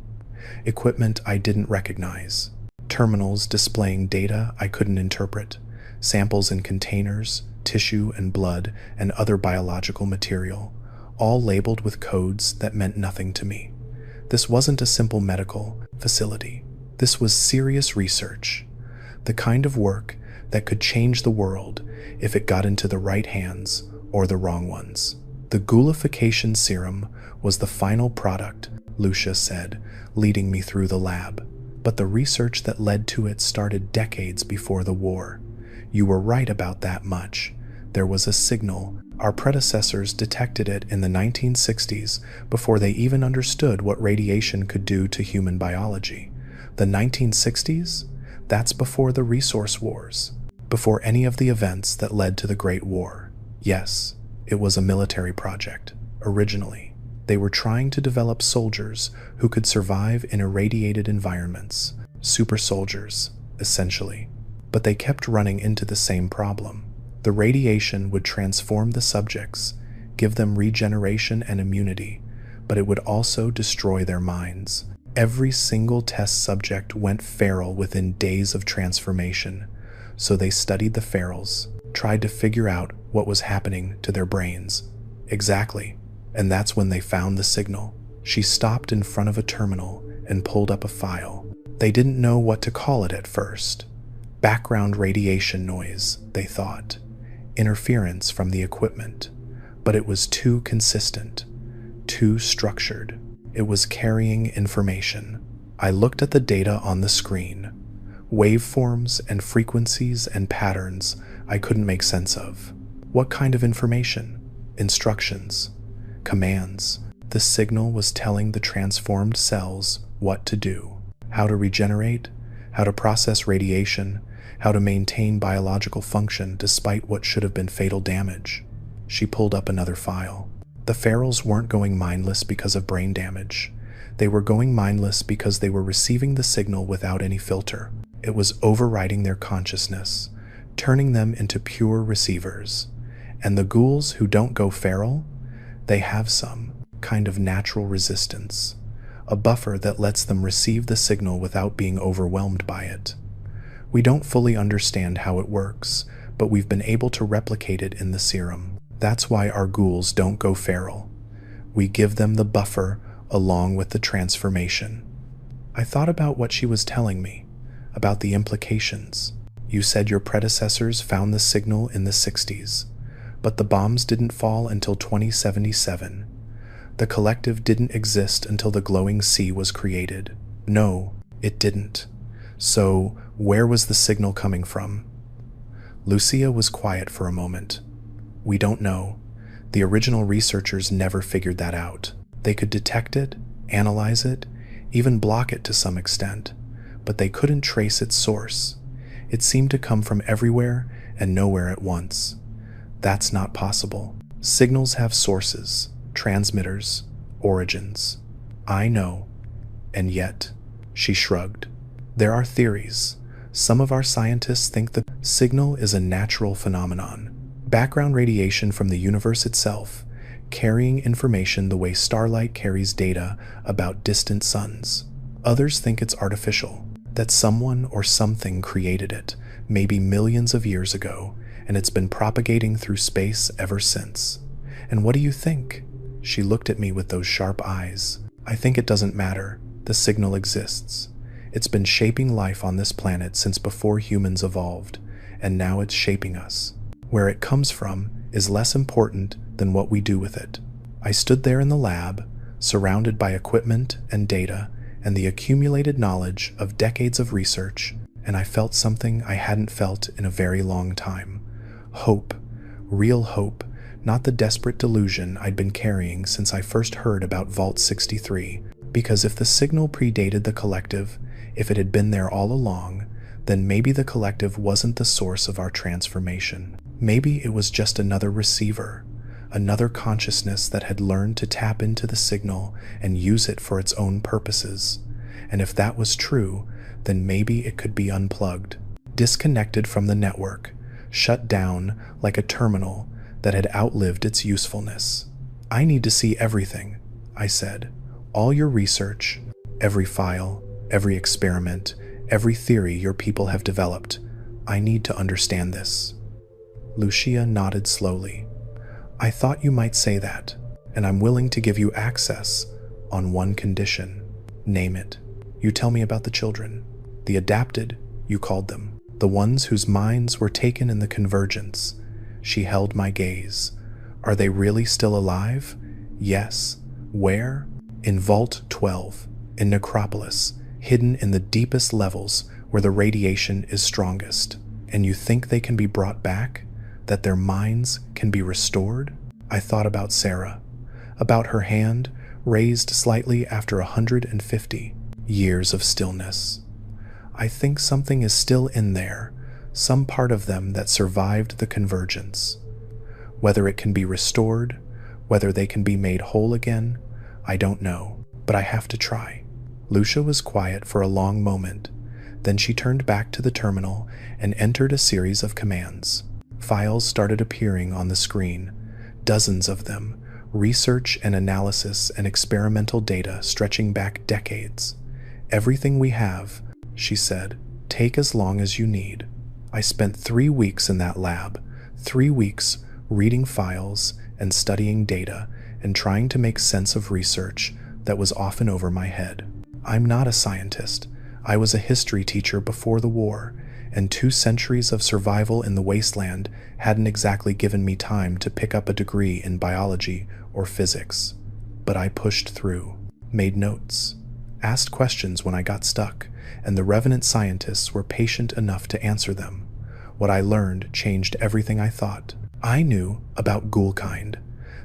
Equipment I didn't recognize. Terminals displaying data I couldn't interpret. Samples in containers, tissue and blood, and other biological material, all labeled with codes that meant nothing to me. This wasn't a simple medical facility. This was serious research, the kind of work that could change the world if it got into the right hands or the wrong ones. The ghoulification serum was the final product, Lucia said, leading me through the lab. But the research that led to it started decades before the war. You were right about that much. There was a signal. Our predecessors detected it in the 1960s before they even understood what radiation could do to human biology. The 1960s? That's before the resource wars, before any of the events that led to the Great War. Yes, it was a military project, originally. They were trying to develop soldiers who could survive in irradiated environments, super soldiers, essentially. But they kept running into the same problem. The radiation would transform the subjects, give them regeneration and immunity, but it would also destroy their minds. Every single test subject went feral within days of transformation, so they studied the ferals, tried to figure out what was happening to their brains. Exactly, and that's when they found the signal. She stopped in front of a terminal and pulled up a file. They didn't know what to call it at first. Background radiation noise, they thought. Interference from the equipment. But it was too consistent, too structured. It was carrying information. I looked at the data on the screen. Waveforms and frequencies and patterns I couldn't make sense of. What kind of information? Instructions? Commands? The signal was telling the transformed cells what to do. How to regenerate, how to process radiation, how to maintain biological function despite what should have been fatal damage. She pulled up another file. The ferals weren't going mindless because of brain damage. They were going mindless because they were receiving the signal without any filter. It was overriding their consciousness, turning them into pure receivers. And the ghouls who don't go feral, they have some kind of natural resistance, a buffer that lets them receive the signal without being overwhelmed by it. We don't fully understand how it works, but we've been able to replicate it in the serum. That's why our ghouls don't go feral. We give them the buffer along with the transformation. I thought about what she was telling me, about the implications. You said your predecessors found the signal in the 60s, but the bombs didn't fall until 2077. The collective didn't exist until the glowing sea was created. No, it didn't. So, where was the signal coming from? Lucia was quiet for a moment. We don't know. The original researchers never figured that out. They could detect it, analyze it, even block it to some extent, but they couldn't trace its source. It seemed to come from everywhere and nowhere at once. That's not possible. Signals have sources, transmitters, origins. I know. And yet, she shrugged. There are theories. Some of our scientists think the signal is a natural phenomenon. Background radiation from the universe itself, carrying information the way starlight carries data about distant suns. Others think it's artificial, that someone or something created it, maybe millions of years ago, and it's been propagating through space ever since. And what do you think? She looked at me with those sharp eyes. I think it doesn't matter. The signal exists. It's been shaping life on this planet since before humans evolved, and now it's shaping us. Where it comes from is less important than what we do with it. I stood there in the lab, surrounded by equipment and data and the accumulated knowledge of decades of research, and I felt something I hadn't felt in a very long time. Hope. Real hope, not the desperate delusion I'd been carrying since I first heard about Vault 63. Because if the signal predated the collective, if it had been there all along, then maybe the collective wasn't the source of our transformation. Maybe it was just another receiver, another consciousness that had learned to tap into the signal and use it for its own purposes. And if that was true, then maybe it could be unplugged, disconnected from the network, shut down like a terminal that had outlived its usefulness. I need to see everything, I said. All your research, every file, every experiment, every theory your people have developed. I need to understand this. Lucia nodded slowly. I thought you might say that, and I'm willing to give you access on one condition. Name it. You tell me about the children. The adapted, you called them. The ones whose minds were taken in the convergence. She held my gaze. Are they really still alive? Yes. Where? In Vault 12, in Necropolis, hidden in the deepest levels where the radiation is strongest. And you think they can be brought back? That their minds can be restored? I thought about Sarah, about her hand raised slightly after 150 years of stillness. I think something is still in there, some part of them that survived the convergence. Whether it can be restored, whether they can be made whole again, I don't know, but I have to try. Lucia was quiet for a long moment. Then she turned back to the terminal and entered a series of commands. Files started appearing on the screen, dozens of them, research and analysis and experimental data stretching back decades. Everything we have, she said, take as long as you need. I spent 3 weeks in that lab, 3 weeks reading files and studying data and trying to make sense of research that was often over my head. I'm not a scientist. I was a history teacher before the war, and 2 centuries of survival in the Wasteland hadn't exactly given me time to pick up a degree in biology or physics. But I pushed through. made notes, asked questions when I got stuck, and the revenant scientists were patient enough to answer them. What I learned changed everything I thought. I knew about Ghoulkind.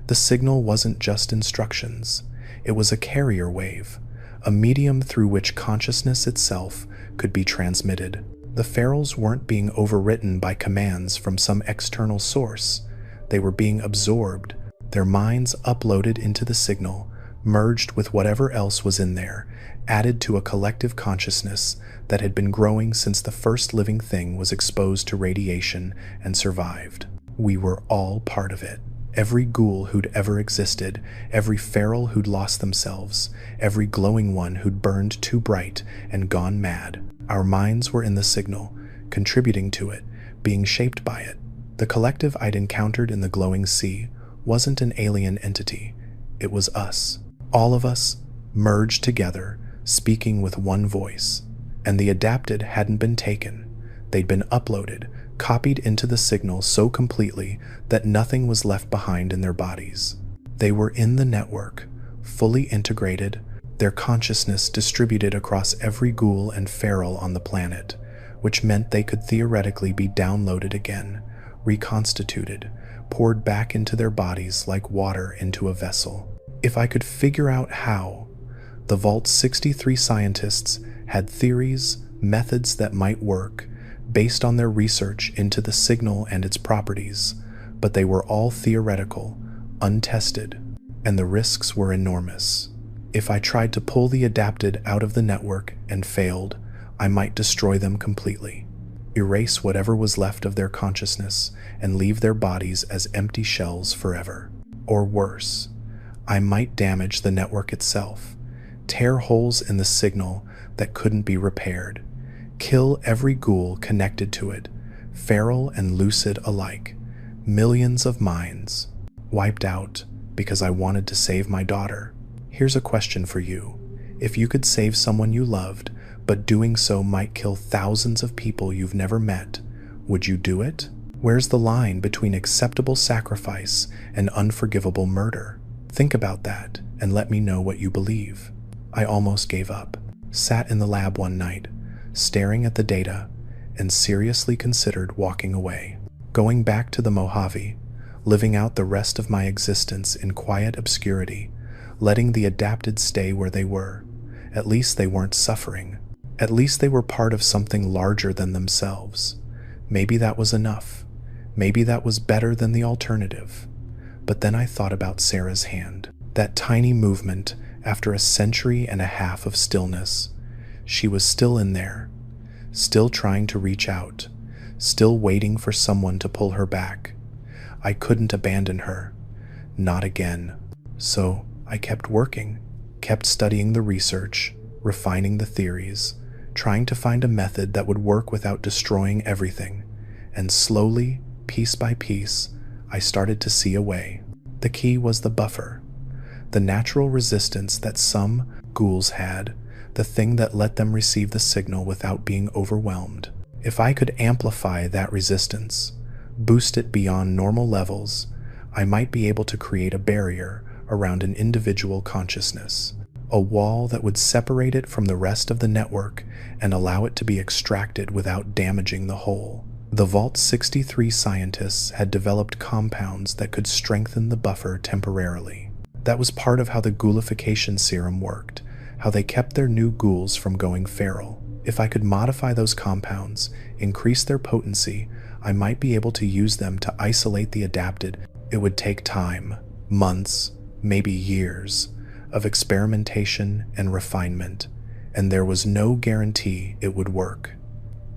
The signal wasn't just instructions. It was a carrier wave, a medium through which consciousness itself could be transmitted. The ferals weren't being overwritten by commands from some external source. They were being absorbed, their minds uploaded into the signal, merged with whatever else was in there, added to a collective consciousness that had been growing since the first living thing was exposed to radiation and survived. We were all part of it. Every ghoul who'd ever existed, every feral who'd lost themselves, every glowing one who'd burned too bright and gone mad. Our minds were in the signal, contributing to it, being shaped by it. The collective I'd encountered in the glowing sea wasn't an alien entity. It was us. All of us, merged together, speaking with one voice. And the adapted hadn't been taken. They'd been uploaded, copied into the signal so completely that nothing was left behind in their bodies. They were in the network, fully integrated, their consciousness distributed across every ghoul and feral on the planet, which meant they could theoretically be downloaded again, reconstituted, poured back into their bodies like water into a vessel. If I could figure out how, the Vault-63 scientists had theories, methods that might work, based on their research into the signal and its properties, but they were all theoretical, untested, and the risks were enormous. If I tried to pull the adapted out of the network and failed, I might destroy them completely, erase whatever was left of their consciousness, and leave their bodies as empty shells forever. Or worse, I might damage the network itself, tear holes in the signal that couldn't be repaired, kill every ghoul connected to it, feral and lucid alike, millions of minds, wiped out because I wanted to save my daughter. Here's a question for you. If you could save someone you loved, but doing so might kill thousands of people you've never met, would you do it? Where's the line between acceptable sacrifice and unforgivable murder? Think about that and let me know what you believe. I almost gave up, sat in the lab one night, staring at the data, and seriously considered walking away, going back to the Mojave, living out the rest of my existence in quiet obscurity, letting the adapted stay where they were. At least they weren't suffering. At least they were part of something larger than themselves. Maybe that was enough. Maybe that was better than the alternative. But then I thought about Sarah's hand, that tiny movement after a century and a half of stillness. She was still in there, still trying to reach out, still waiting for someone to pull her back. I couldn't abandon her. Not again. So I kept working, kept studying the research, refining the theories, trying to find a method that would work without destroying everything. And slowly, piece by piece, I started to see a way. The key was the buffer, the natural resistance that some ghouls had, the thing that let them receive the signal without being overwhelmed. If I could amplify that resistance, boost it beyond normal levels, I might be able to create a barrier around an individual consciousness, a wall that would separate it from the rest of the network and allow it to be extracted without damaging the whole. The Vault-63 scientists had developed compounds that could strengthen the buffer temporarily. That was part of how the ghoulification serum worked, how they kept their new ghouls from going feral. If I could modify those compounds, increase their potency, I might be able to use them to isolate the adapted. It would take time, months, maybe years, of experimentation and refinement, and there was no guarantee it would work.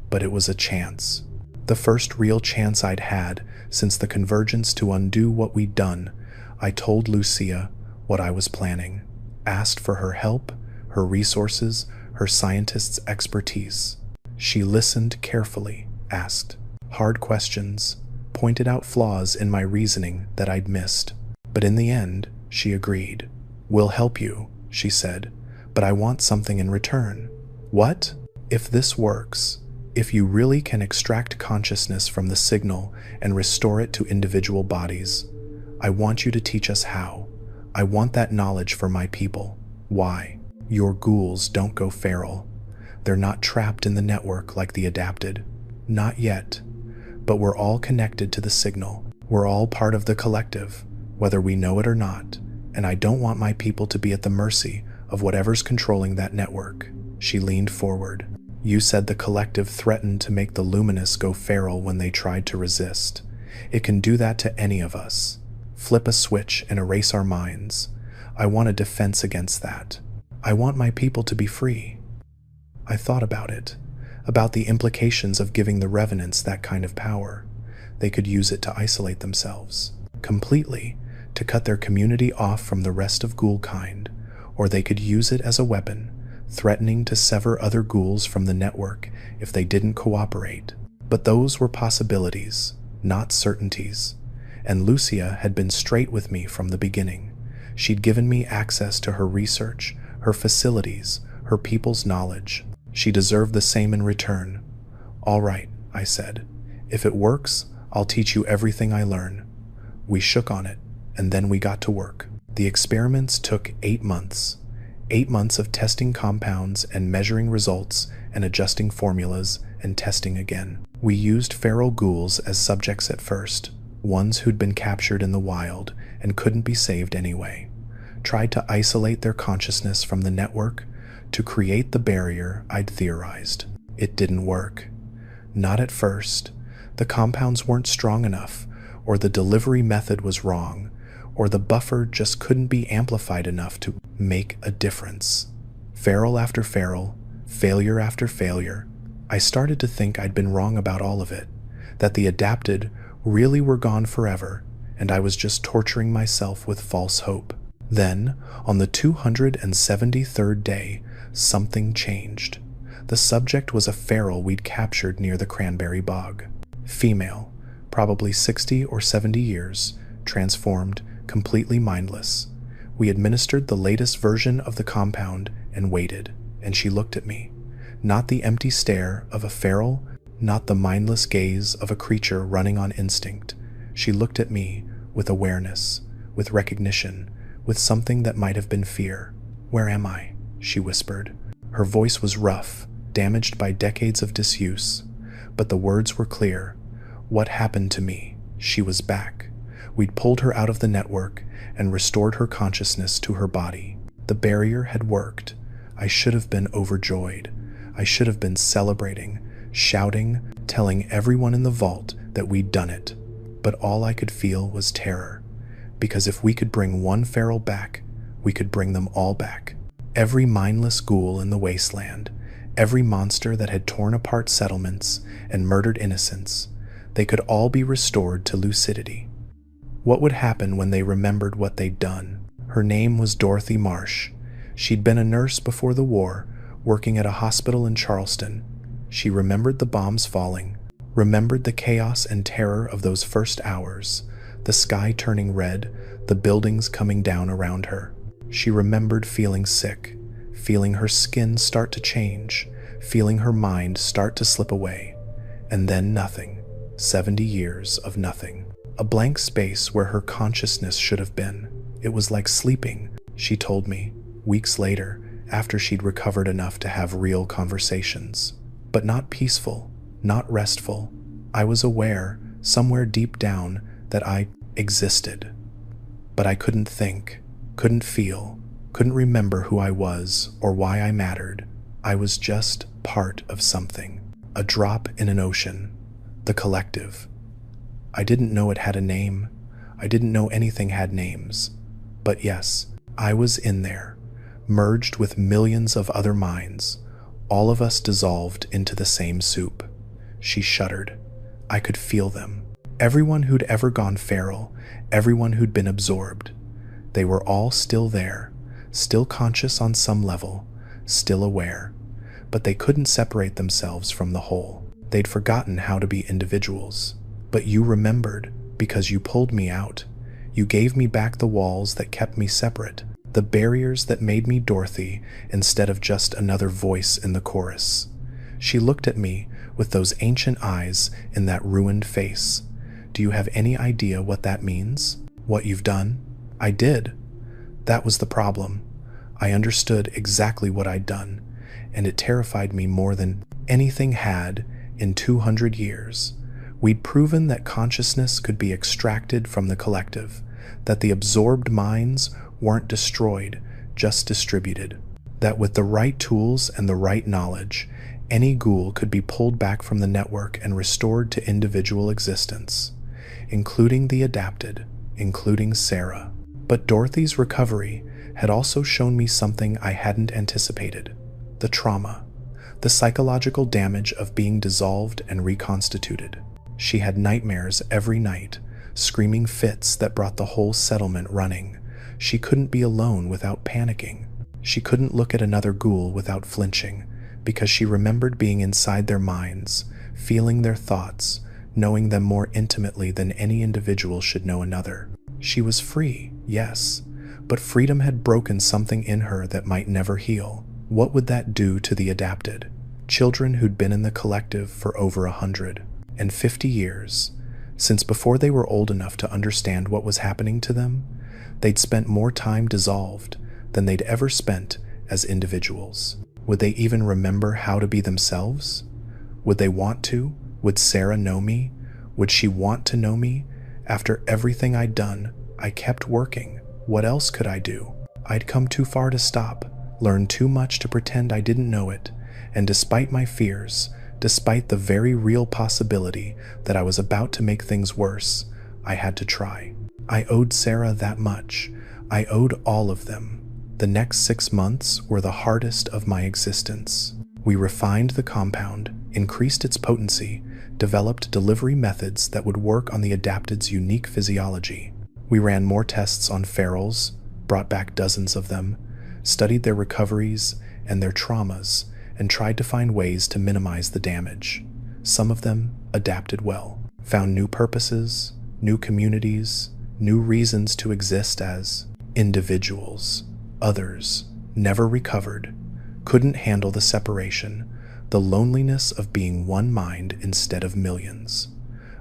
But it was a chance. The first real chance I'd had since the convergence to undo what we'd done. I told Lucia what I was planning, asked for her help, her resources, her scientists' expertise. She listened carefully, asked hard questions, pointed out flaws in my reasoning that I'd missed. But in the end, she agreed. "We'll help you," she said, "but I want something in return." "What?" "If this works, if you really can extract consciousness from the signal and restore it to individual bodies, I want you to teach us how. I want that knowledge for my people." Why? Your ghouls don't go feral. They're not trapped in the network like the adapted. Not yet. But we're all connected to the signal. We're all part of the collective, whether we know it or not, and I don't want my people to be at the mercy of whatever's controlling that network. She leaned forward. You said the collective threatened to make the luminous go feral when they tried to resist. It can do that to any of us. Flip a switch and erase our minds. I want a defense against that. I want my people to be free. I thought about it, about the implications of giving the revenants that kind of power. They could use it to isolate themselves completely, to cut their community off from the rest of ghoul kind, or they could use it as a weapon, threatening to sever other ghouls from the network if they didn't cooperate. But those were possibilities, not certainties. And Lucia had been straight with me from the beginning. She'd given me access to her research, her facilities, her people's knowledge. She deserved the same in return. All right, I said. If it works, I'll teach you everything I learn. We shook on it, and then we got to work. The experiments took 8 months. 8 months of testing compounds and measuring results and adjusting formulas and testing again. We used feral ghouls as subjects at first, ones who'd been captured in the wild and couldn't be saved anyway. Tried to isolate their consciousness from the network to create the barrier I'd theorized. It didn't work. Not at first. The compounds weren't strong enough, or the delivery method was wrong, or the buffer just couldn't be amplified enough to make a difference. Feral after feral, failure after failure, I started to think I'd been wrong about all of it, that the adapted really were gone forever, and I was just torturing myself with false hope. Then, on the 273rd day, something changed. The subject was a feral we'd captured near the cranberry bog. Female, probably 60 or 70 years, transformed, completely mindless. We administered the latest version of the compound and waited, and she looked at me. Not the empty stare of a feral, not the mindless gaze of a creature running on instinct. She looked at me with awareness, with recognition, with something that might have been fear. "Where am I?" she whispered. Her voice was rough, damaged by decades of disuse, but the words were clear. What happened to me? She was back. We'd pulled her out of the network and restored her consciousness to her body. The barrier had worked. I should have been overjoyed. I should have been celebrating, shouting, telling everyone in the vault that we'd done it. But all I could feel was terror, because if we could bring one feral back, we could bring them all back. Every mindless ghoul in the Wasteland, every monster that had torn apart settlements and murdered innocents, they could all be restored to lucidity. What would happen when they remembered what they'd done? Her name was Dorothy Marsh. She'd been a nurse before the war, working at a hospital in Charleston. She remembered the bombs falling, remembered the chaos and terror of those first hours, the sky turning red, the buildings coming down around her. She remembered feeling sick, feeling her skin start to change, feeling her mind start to slip away. And then nothing. 70 years of nothing. A blank space where her consciousness should have been. It was like sleeping, she told me, weeks later, after she'd recovered enough to have real conversations. But not peaceful, not restful. I was aware, somewhere deep down, that I existed. But I couldn't think, couldn't feel, couldn't remember who I was or why I mattered. I was just part of something, a drop in an ocean, the collective. I didn't know it had a name. I didn't know anything had names. But yes, I was in there, merged with millions of other minds, all of us dissolved into the same soup. She shuddered. I could feel them. Everyone who'd ever gone feral, everyone who'd been absorbed. They were all still there, still conscious on some level, still aware. But they couldn't separate themselves from the whole. They'd forgotten how to be individuals. But you remembered, because you pulled me out. You gave me back the walls that kept me separate, the barriers that made me Dorothy instead of just another voice in the chorus. She looked at me with those ancient eyes in that ruined face. Do you have any idea what that means? What you've done? I did. That was the problem. I understood exactly what I'd done, and it terrified me more than anything had in 200 years. We'd proven that consciousness could be extracted from the collective, that the absorbed minds weren't destroyed, just distributed, that with the right tools and the right knowledge, any ghoul could be pulled back from the network and restored to individual existence, including the adapted, including Sarah. But Dorothy's recovery had also shown me something I hadn't anticipated: the trauma, the psychological damage of being dissolved and reconstituted. She had nightmares every night, screaming fits that brought the whole settlement running. She couldn't be alone without panicking. She couldn't look at another ghoul without flinching, because she remembered being inside their minds, feeling their thoughts, knowing them more intimately than any individual should know another. She was free, yes, but freedom had broken something in her that might never heal. What would that do to the adapted? Children who'd been in the collective for over 150 years, since before they were old enough to understand what was happening to them, they'd spent more time dissolved than they'd ever spent as individuals. Would they even remember how to be themselves? Would they want to? Would Sarah know me? Would she want to know me? After everything I'd done, I kept working. What else could I do? I'd come too far to stop, learned too much to pretend I didn't know it, and despite my fears, despite the very real possibility that I was about to make things worse, I had to try. I owed Sarah that much. I owed all of them. The next 6 months were the hardest of my existence. We refined the compound, increased its potency, developed delivery methods that would work on the adapted's unique physiology. We ran more tests on ferals, brought back dozens of them, studied their recoveries and their traumas, and tried to find ways to minimize the damage. Some of them adapted well, found new purposes, new communities, new reasons to exist as individuals. Others never recovered, couldn't handle the separation, the loneliness of being one mind instead of millions.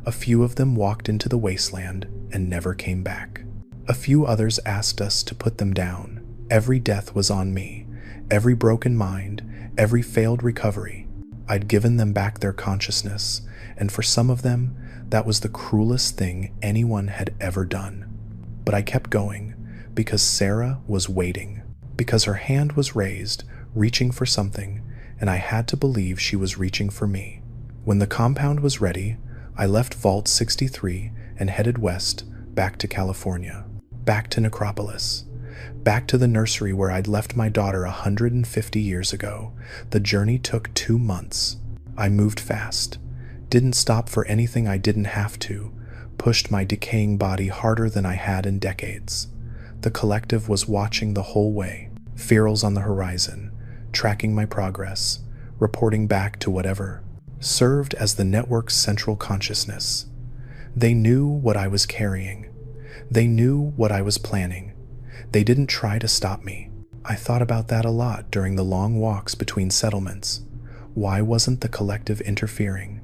A few of them walked into the Wasteland and never came back. A few others asked us to put them down. Every death was on me, every broken mind, every failed recovery. I'd given them back their consciousness, and for some of them, that was the cruelest thing anyone had ever done. But I kept going, because Sarah was waiting, because her hand was raised, reaching for something, and I had to believe she was reaching for me. When the compound was ready, I left Vault 63 and headed west, back to California, back to Necropolis, back to the nursery where I'd left my daughter 150 years ago. The journey took 2 months. I moved fast, didn't stop for anything I didn't have to, pushed my decaying body harder than I had in decades. The collective was watching the whole way, ferals on the horizon, tracking my progress, reporting back to whatever served as the network's central consciousness. They knew what I was carrying. They knew what I was planning. They didn't try to stop me. I thought about that a lot during the long walks between settlements. Why wasn't the collective interfering?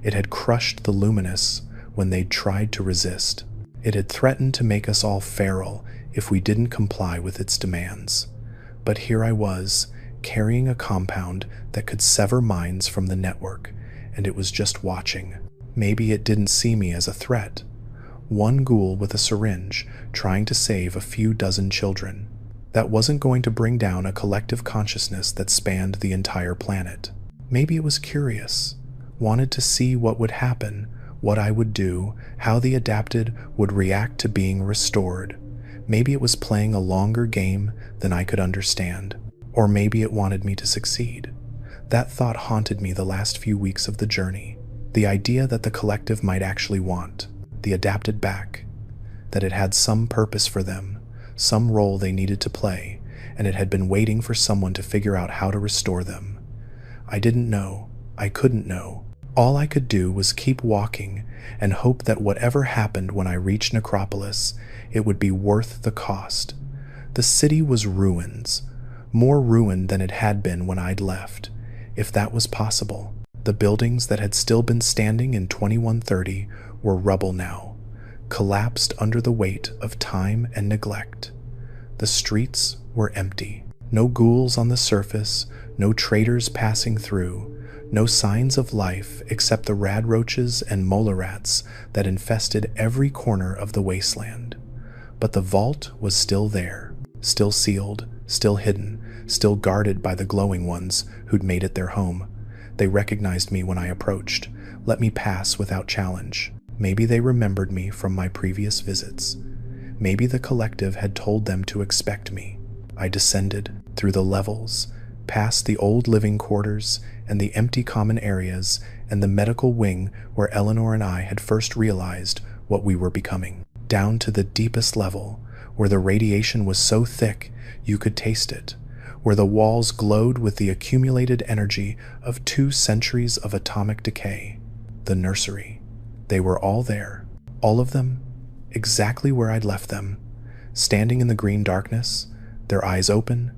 It had crushed the luminous when they'd tried to resist. It had threatened to make us all feral if we didn't comply with its demands. But here I was, carrying a compound that could sever minds from the network, and it was just watching. Maybe it didn't see me as a threat. One ghoul with a syringe trying to save a few dozen children. That wasn't going to bring down a collective consciousness that spanned the entire planet. Maybe it was curious, wanted to see what would happen, what I would do, how the adapted would react to being restored. Maybe it was playing a longer game than I could understand. Or maybe it wanted me to succeed. That thought haunted me the last few weeks of the journey. The idea that the collective might actually want the adapted back, that it had some purpose for them, some role they needed to play, and it had been waiting for someone to figure out how to restore them. I didn't know. I couldn't know. All I could do was keep walking and hope that whatever happened when I reached Necropolis, it would be worth the cost. The city was ruins, more ruined than it had been when I'd left, if that was possible. The buildings that had still been standing in 2130 were rubble now, collapsed under the weight of time and neglect. The streets were empty. No ghouls on the surface, no traitors passing through, no signs of life except the rad roaches and mola rats that infested every corner of the wasteland. But the vault was still there, still sealed, still hidden, still guarded by the glowing ones who'd made it their home. They recognized me when I approached, let me pass without challenge. Maybe they remembered me from my previous visits. Maybe the collective had told them to expect me. I descended through the levels, past the old living quarters and the empty common areas and the medical wing where Eleanor and I had first realized what we were becoming, down to the deepest level, where the radiation was so thick you could taste it, where the walls glowed with the accumulated energy of 2 centuries of atomic decay. The nursery. They were all there, all of them, exactly where I'd left them, standing in the green darkness, their eyes open,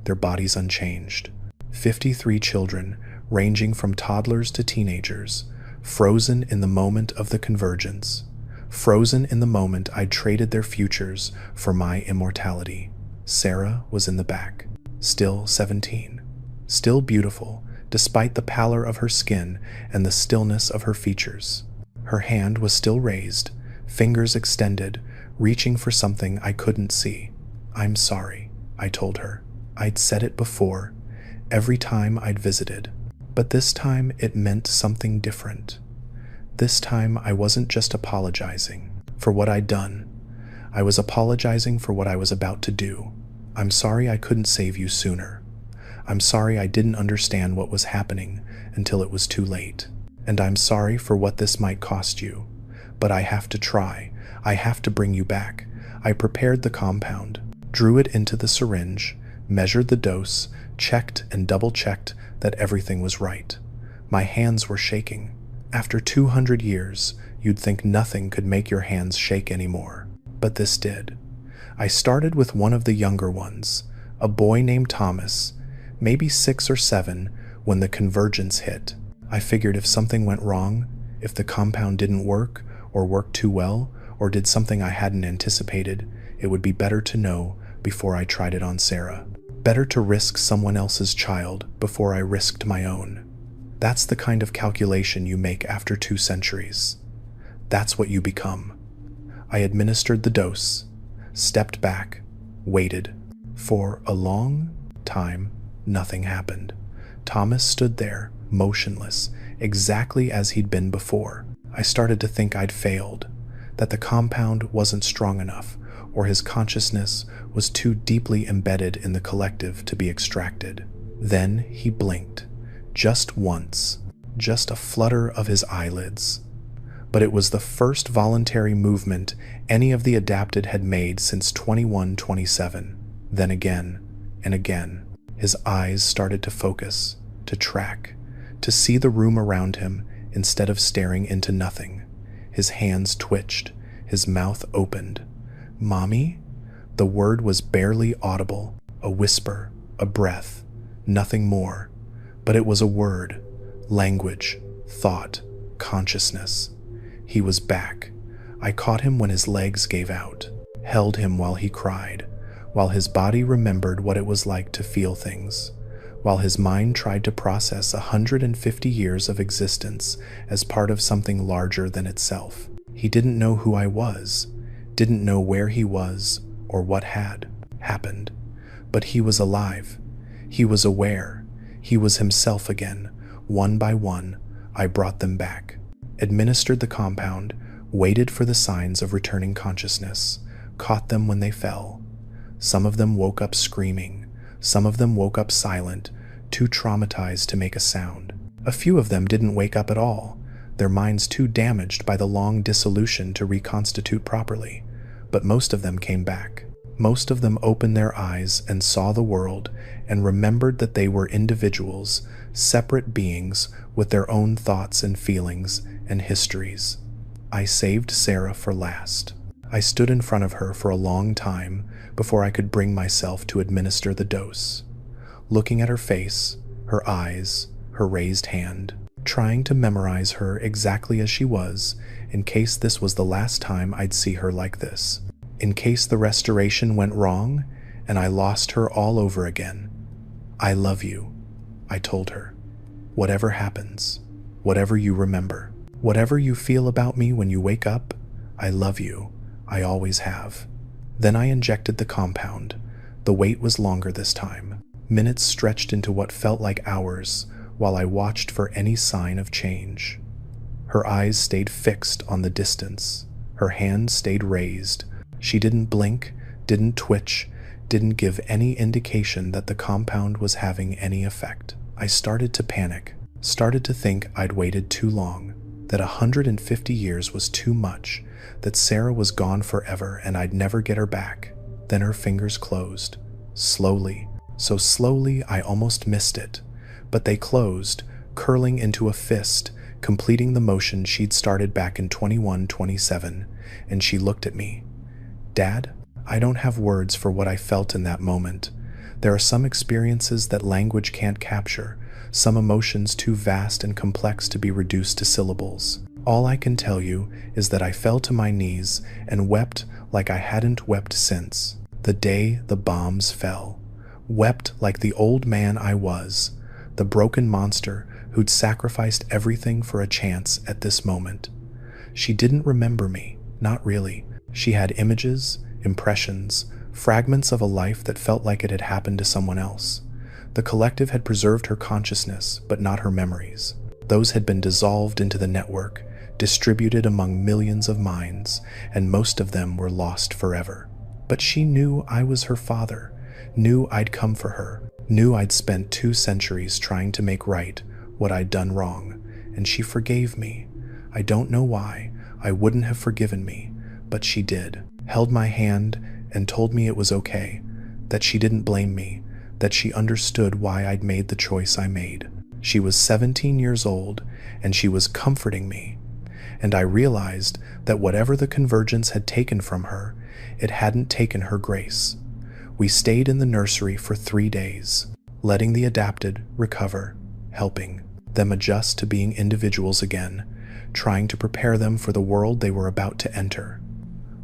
their bodies unchanged. 53 children, ranging from toddlers to teenagers, frozen in the moment of the convergence, frozen in the moment I'd traded their futures for my immortality. Sarah was in the back, still 17, still beautiful, despite the pallor of her skin and the stillness of her features. Her hand was still raised, fingers extended, reaching for something I couldn't see. "I'm sorry," I told her. I'd said it before, every time I'd visited, but this time it meant something different. This time I wasn't just apologizing for what I'd done. I was apologizing for what I was about to do. "I'm sorry I couldn't save you sooner. I'm sorry I didn't understand what was happening until it was too late. And I'm sorry for what this might cost you. But I have to try. I have to bring you back." I prepared the compound, drew it into the syringe, measured the dose, checked and double-checked that everything was right. My hands were shaking. After 200 years, you'd think nothing could make your hands shake anymore. But this did. I started with one of the younger ones, a boy named Thomas, maybe 6 or 7, when the convergence hit. I figured if something went wrong, if the compound didn't work, or worked too well, or did something I hadn't anticipated, it would be better to know before I tried it on Sarah. Better to risk someone else's child before I risked my own. That's the kind of calculation you make after 2 centuries. That's what you become. I administered the dose, stepped back, waited. For a long time, nothing happened. Thomas stood there, motionless, exactly as he'd been before. I started to think I'd failed, that the compound wasn't strong enough, or his consciousness was too deeply embedded in the collective to be extracted. Then he blinked, just once, just a flutter of his eyelids. But it was the first voluntary movement any of the adapted had made since 2127. Then again, and again, his eyes started to focus, to track, to see the room around him instead of staring into nothing. His hands twitched, his mouth opened. "Mommy?" The word was barely audible, a whisper, a breath, nothing more. But it was a word, language, thought, consciousness. He was back. I caught him when his legs gave out, held him while he cried, while his body remembered what it was like to feel things, while his mind tried to process 150 years of existence as part of something larger than itself. He didn't know who I was, didn't know where he was or what had happened, but he was alive. He was aware. He was himself again. One by one, I brought them back, administered the compound, waited for the signs of returning consciousness, caught them when they fell. Some of them woke up screaming. Some of them woke up silent, too traumatized to make a sound. A few of them didn't wake up at all, their minds too damaged by the long dissolution to reconstitute properly. But most of them came back. Most of them opened their eyes and saw the world and remembered that they were individuals, separate beings with their own thoughts and feelings and histories. I saved Sarah for last. I stood in front of her for a long time before I could bring myself to administer the dose, looking at her face, her eyes, her raised hand, trying to memorize her exactly as she was, in case this was the last time I'd see her like this, in case the restoration went wrong and I lost her all over again. I love you, I told her. Whatever happens, whatever you remember, whatever you feel about me when you wake up, I love you. I always have. Then I injected the compound. The wait was longer this time. Minutes stretched into what felt like hours while I watched for any sign of change. Her eyes stayed fixed on the distance. Her hand stayed raised. She didn't blink, didn't twitch, didn't give any indication that the compound was having any effect. I started to panic, started to think I'd waited too long, that 150 years was too much, that Sarah was gone forever and I'd never get her back. Then her fingers closed. Slowly, so slowly I almost missed it. But they closed, curling into a fist, completing the motion she'd started back in 2127, and she looked at me. Dad, I don't have words for what I felt in that moment. There are some experiences that language can't capture, some emotions too vast and complex to be reduced to syllables. All I can tell you is that I fell to my knees and wept like I hadn't wept since the day the bombs fell. Wept like the old man I was, the broken monster who'd sacrificed everything for a chance at this moment. She didn't remember me, not really. She had images, impressions, fragments of a life that felt like it had happened to someone else. The collective had preserved her consciousness, but not her memories. Those had been dissolved into the network, distributed among millions of minds, and most of them were lost forever. But she knew I was her father, knew I'd come for her, knew I'd spent 2 centuries trying to make right what I'd done wrong, and she forgave me. I don't know why. I wouldn't have forgiven me, but she did. Held my hand and told me it was okay, that she didn't blame me, that she understood why I'd made the choice I made. She was 17 years old, and she was comforting me. And I realized that whatever the convergence had taken from her, it hadn't taken her grace. We stayed in the nursery for 3 days, letting the adapted recover, helping them adjust to being individuals again, trying to prepare them for the world they were about to enter.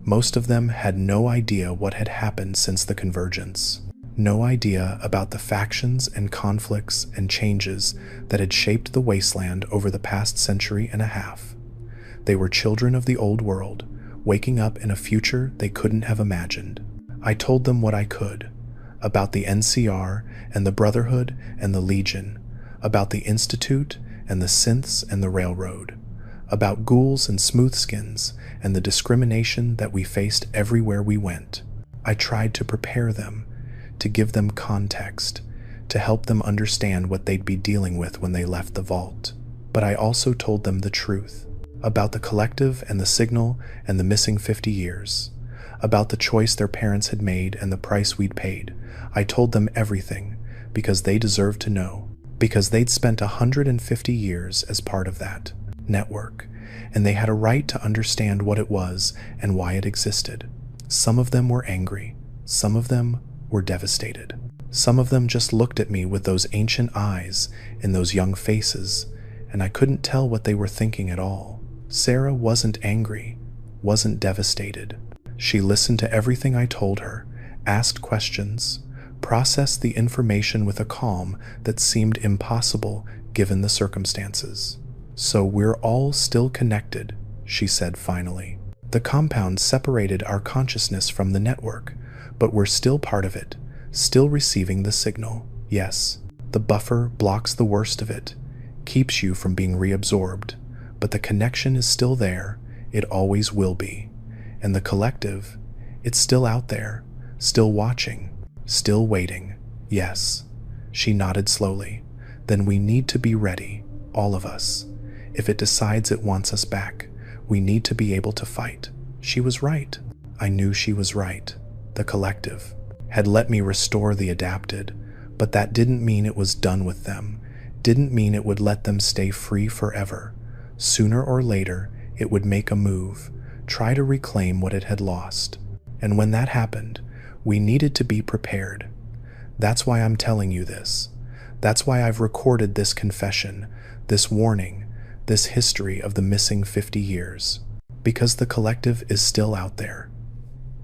Most of them had no idea what had happened since the convergence. No idea about the factions and conflicts and changes that had shaped the Wasteland over the past century and a half. They were children of the old world, waking up in a future they couldn't have imagined. I told them what I could, about the NCR and the Brotherhood and the Legion, about the Institute and the synths and the railroad, about ghouls and smoothskins and the discrimination that we faced everywhere we went. I tried to prepare them, to give them context, to help them understand what they'd be dealing with when they left the vault. But I also told them the truth, about the collective and the signal and the missing 50 years, about the choice their parents had made and the price we'd paid. I told them everything, because they deserved to know, because they'd spent 150 years as part of that network, and they had a right to understand what it was and why it existed. Some of them were angry, some of them were devastated. Some of them just looked at me with those ancient eyes in those young faces, and I couldn't tell what they were thinking at all. Sarah wasn't angry, wasn't devastated. She listened to everything I told her, asked questions, processed the information with a calm that seemed impossible given the circumstances. So we're all still connected, she said finally. The compound separated our consciousness from the network, but we're still part of it, still receiving the signal. Yes, the buffer blocks the worst of it, keeps you from being reabsorbed, but the connection is still there, it always will be. And the collective, it's still out there, still watching, still waiting. Yes, she nodded slowly. Then we need to be ready, all of us. If it decides it wants us back, we need to be able to fight. She was right. I knew she was right. The collective had let me restore the adapted, but that didn't mean it was done with them, didn't mean it would let them stay free forever. Sooner or later, it would make a move, try to reclaim what it had lost. And when that happened, we needed to be prepared. That's why I'm telling you this. That's why I've recorded this confession, this warning, this history of the missing 50 years. Because the collective is still out there.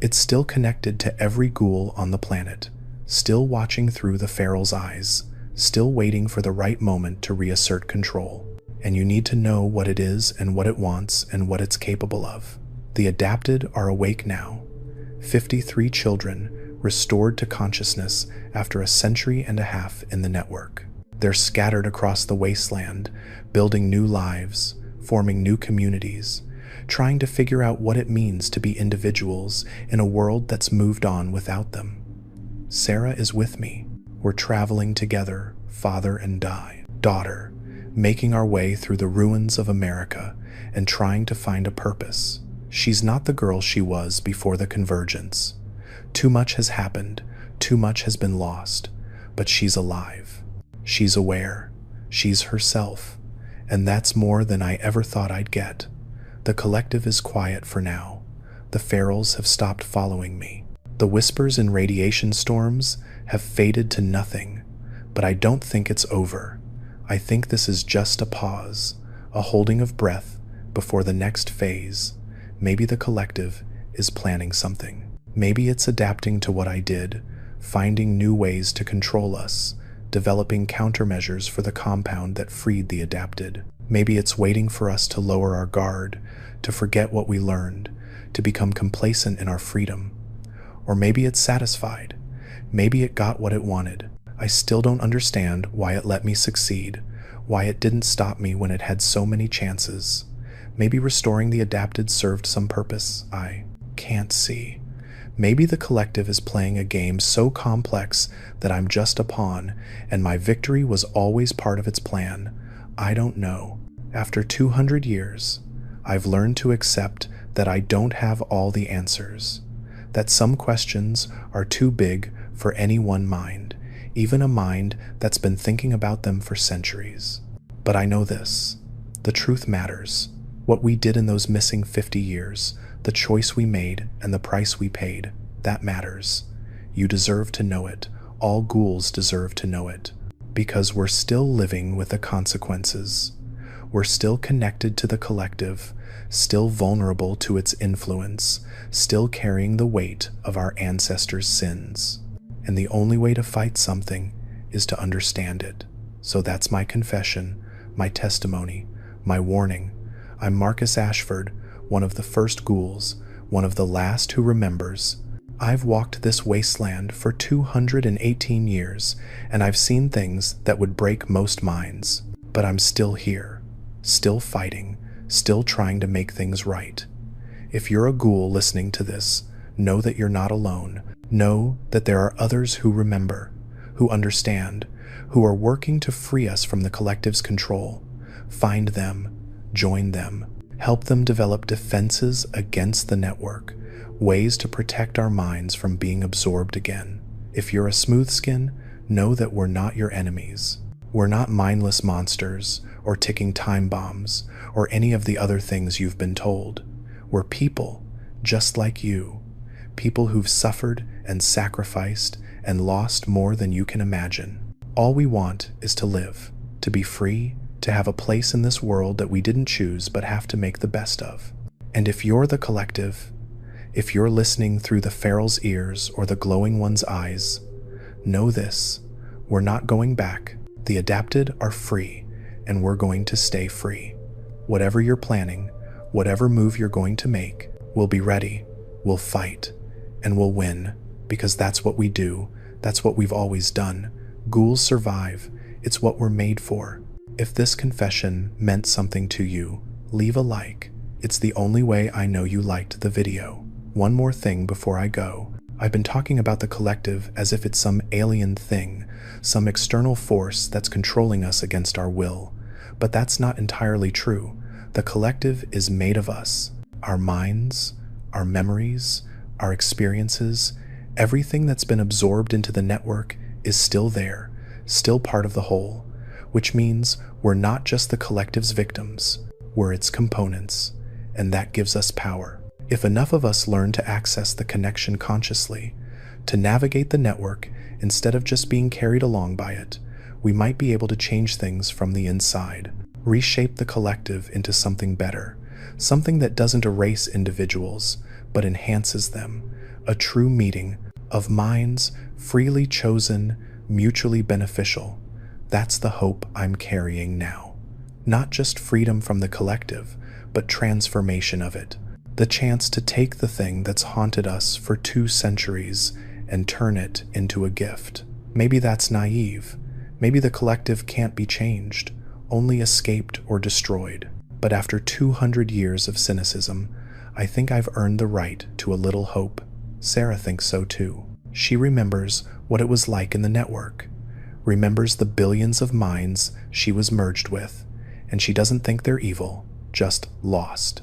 It's still connected to every ghoul on the planet, still watching through the feral's eyes, still waiting for the right moment to reassert control. And you need to know what it is and what it wants and what it's capable of. The adapted are awake now. 53 children restored to consciousness after a century and a half in the network. They're scattered across the wasteland, building new lives, forming new communities, trying to figure out what it means to be individuals in a world that's moved on without them. Sarah is with me. We're traveling together, father and daughter, making our way through the ruins of America and trying to find a purpose. She's not the girl she was before the convergence. Too much has happened, too much has been lost, but she's alive. She's aware. She's herself. And that's more than I ever thought I'd get. The collective is quiet for now. The ferals have stopped following me. The whispers and radiation storms have faded to nothing, but I don't think it's over. I think this is just a pause, a holding of breath before the next phase. Maybe the collective is planning something. Maybe it's adapting to what I did, finding new ways to control us, developing countermeasures for the compound that freed the adapted. Maybe it's waiting for us to lower our guard, to forget what we learned, to become complacent in our freedom. Or maybe it's satisfied. Maybe it got what it wanted. I still don't understand why it let me succeed, why it didn't stop me when it had so many chances. Maybe restoring the adapted served some purpose I can't see. Maybe the collective is playing a game so complex that I'm just a pawn, and my victory was always part of its plan. I don't know. After 200 years, I've learned to accept that I don't have all the answers, that some questions are too big for any one mind, even a mind that's been thinking about them for centuries. But I know this: the truth matters. What we did in those missing 50 years, the choice we made, and the price we paid, that matters. You deserve to know it. All ghouls deserve to know it. Because we're still living with the consequences. We're still connected to the collective, still vulnerable to its influence, still carrying the weight of our ancestors' sins. And the only way to fight something is to understand it. So that's my confession, my testimony, my warning. I'm Marcus Ashford, one of the first ghouls, one of the last who remembers. I've walked this wasteland for 218 years, and I've seen things that would break most minds. But I'm still here, still fighting, still trying to make things right. If you're a ghoul listening to this, know that you're not alone. Know that there are others who remember, who understand, who are working to free us from the collective's control. Find them, join them, help them develop defenses against the network, ways to protect our minds from being absorbed again. If you're a smooth skin, know that we're not your enemies. We're not mindless monsters or ticking time bombs or any of the other things you've been told. We're people, just like you. People who've suffered and sacrificed and lost more than you can imagine. All we want is to live, to be free, to have a place in this world that we didn't choose but have to make the best of. And if you're the collective, if you're listening through the feral's ears or the glowing one's eyes, know this: we're not going back. The adapted are free, and we're going to stay free. Whatever you're planning, whatever move you're going to make, we'll be ready, we'll fight, and we'll win, because that's what we do, that's what we've always done. Ghouls survive, it's what we're made for. If this confession meant something to you, leave a like. It's the only way I know you liked the video. One more thing before I go. I've been talking about the collective as if it's some alien thing, some external force that's controlling us against our will. But that's not entirely true. The collective is made of us. Our minds, our memories, our experiences, everything that's been absorbed into the network is still there, still part of the whole. Which means we're not just the collective's victims, we're its components, and that gives us power. If enough of us learn to access the connection consciously, to navigate the network instead of just being carried along by it, we might be able to change things from the inside, reshape the collective into something better, something that doesn't erase individuals, but enhances them, a true meeting of minds freely chosen, mutually beneficial. That's the hope I'm carrying now. Not just freedom from the collective, but transformation of it. The chance to take the thing that's haunted us for 2 centuries and turn it into a gift. Maybe that's naive. Maybe the collective can't be changed, only escaped or destroyed. But after 200 years of cynicism, I think I've earned the right to a little hope. Sarah thinks so too. She remembers what it was like in the network, remembers the billions of minds she was merged with, and she doesn't think they're evil, just lost,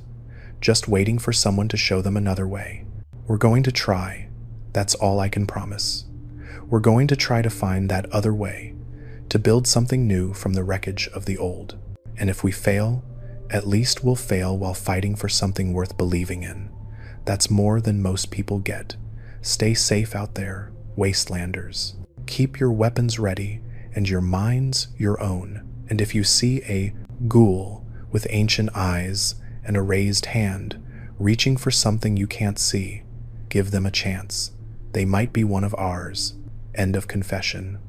just waiting for someone to show them another way. We're going to try. That's all I can promise. We're going to try to find that other way, to build something new from the wreckage of the old. And if we fail, at least we'll fail while fighting for something worth believing in. That's more than most people get. Stay safe out there, Wastelanders. Keep your weapons ready and your minds your own. And if you see a ghoul with ancient eyes and a raised hand, reaching for something you can't see, give them a chance. They might be one of ours. End of confession.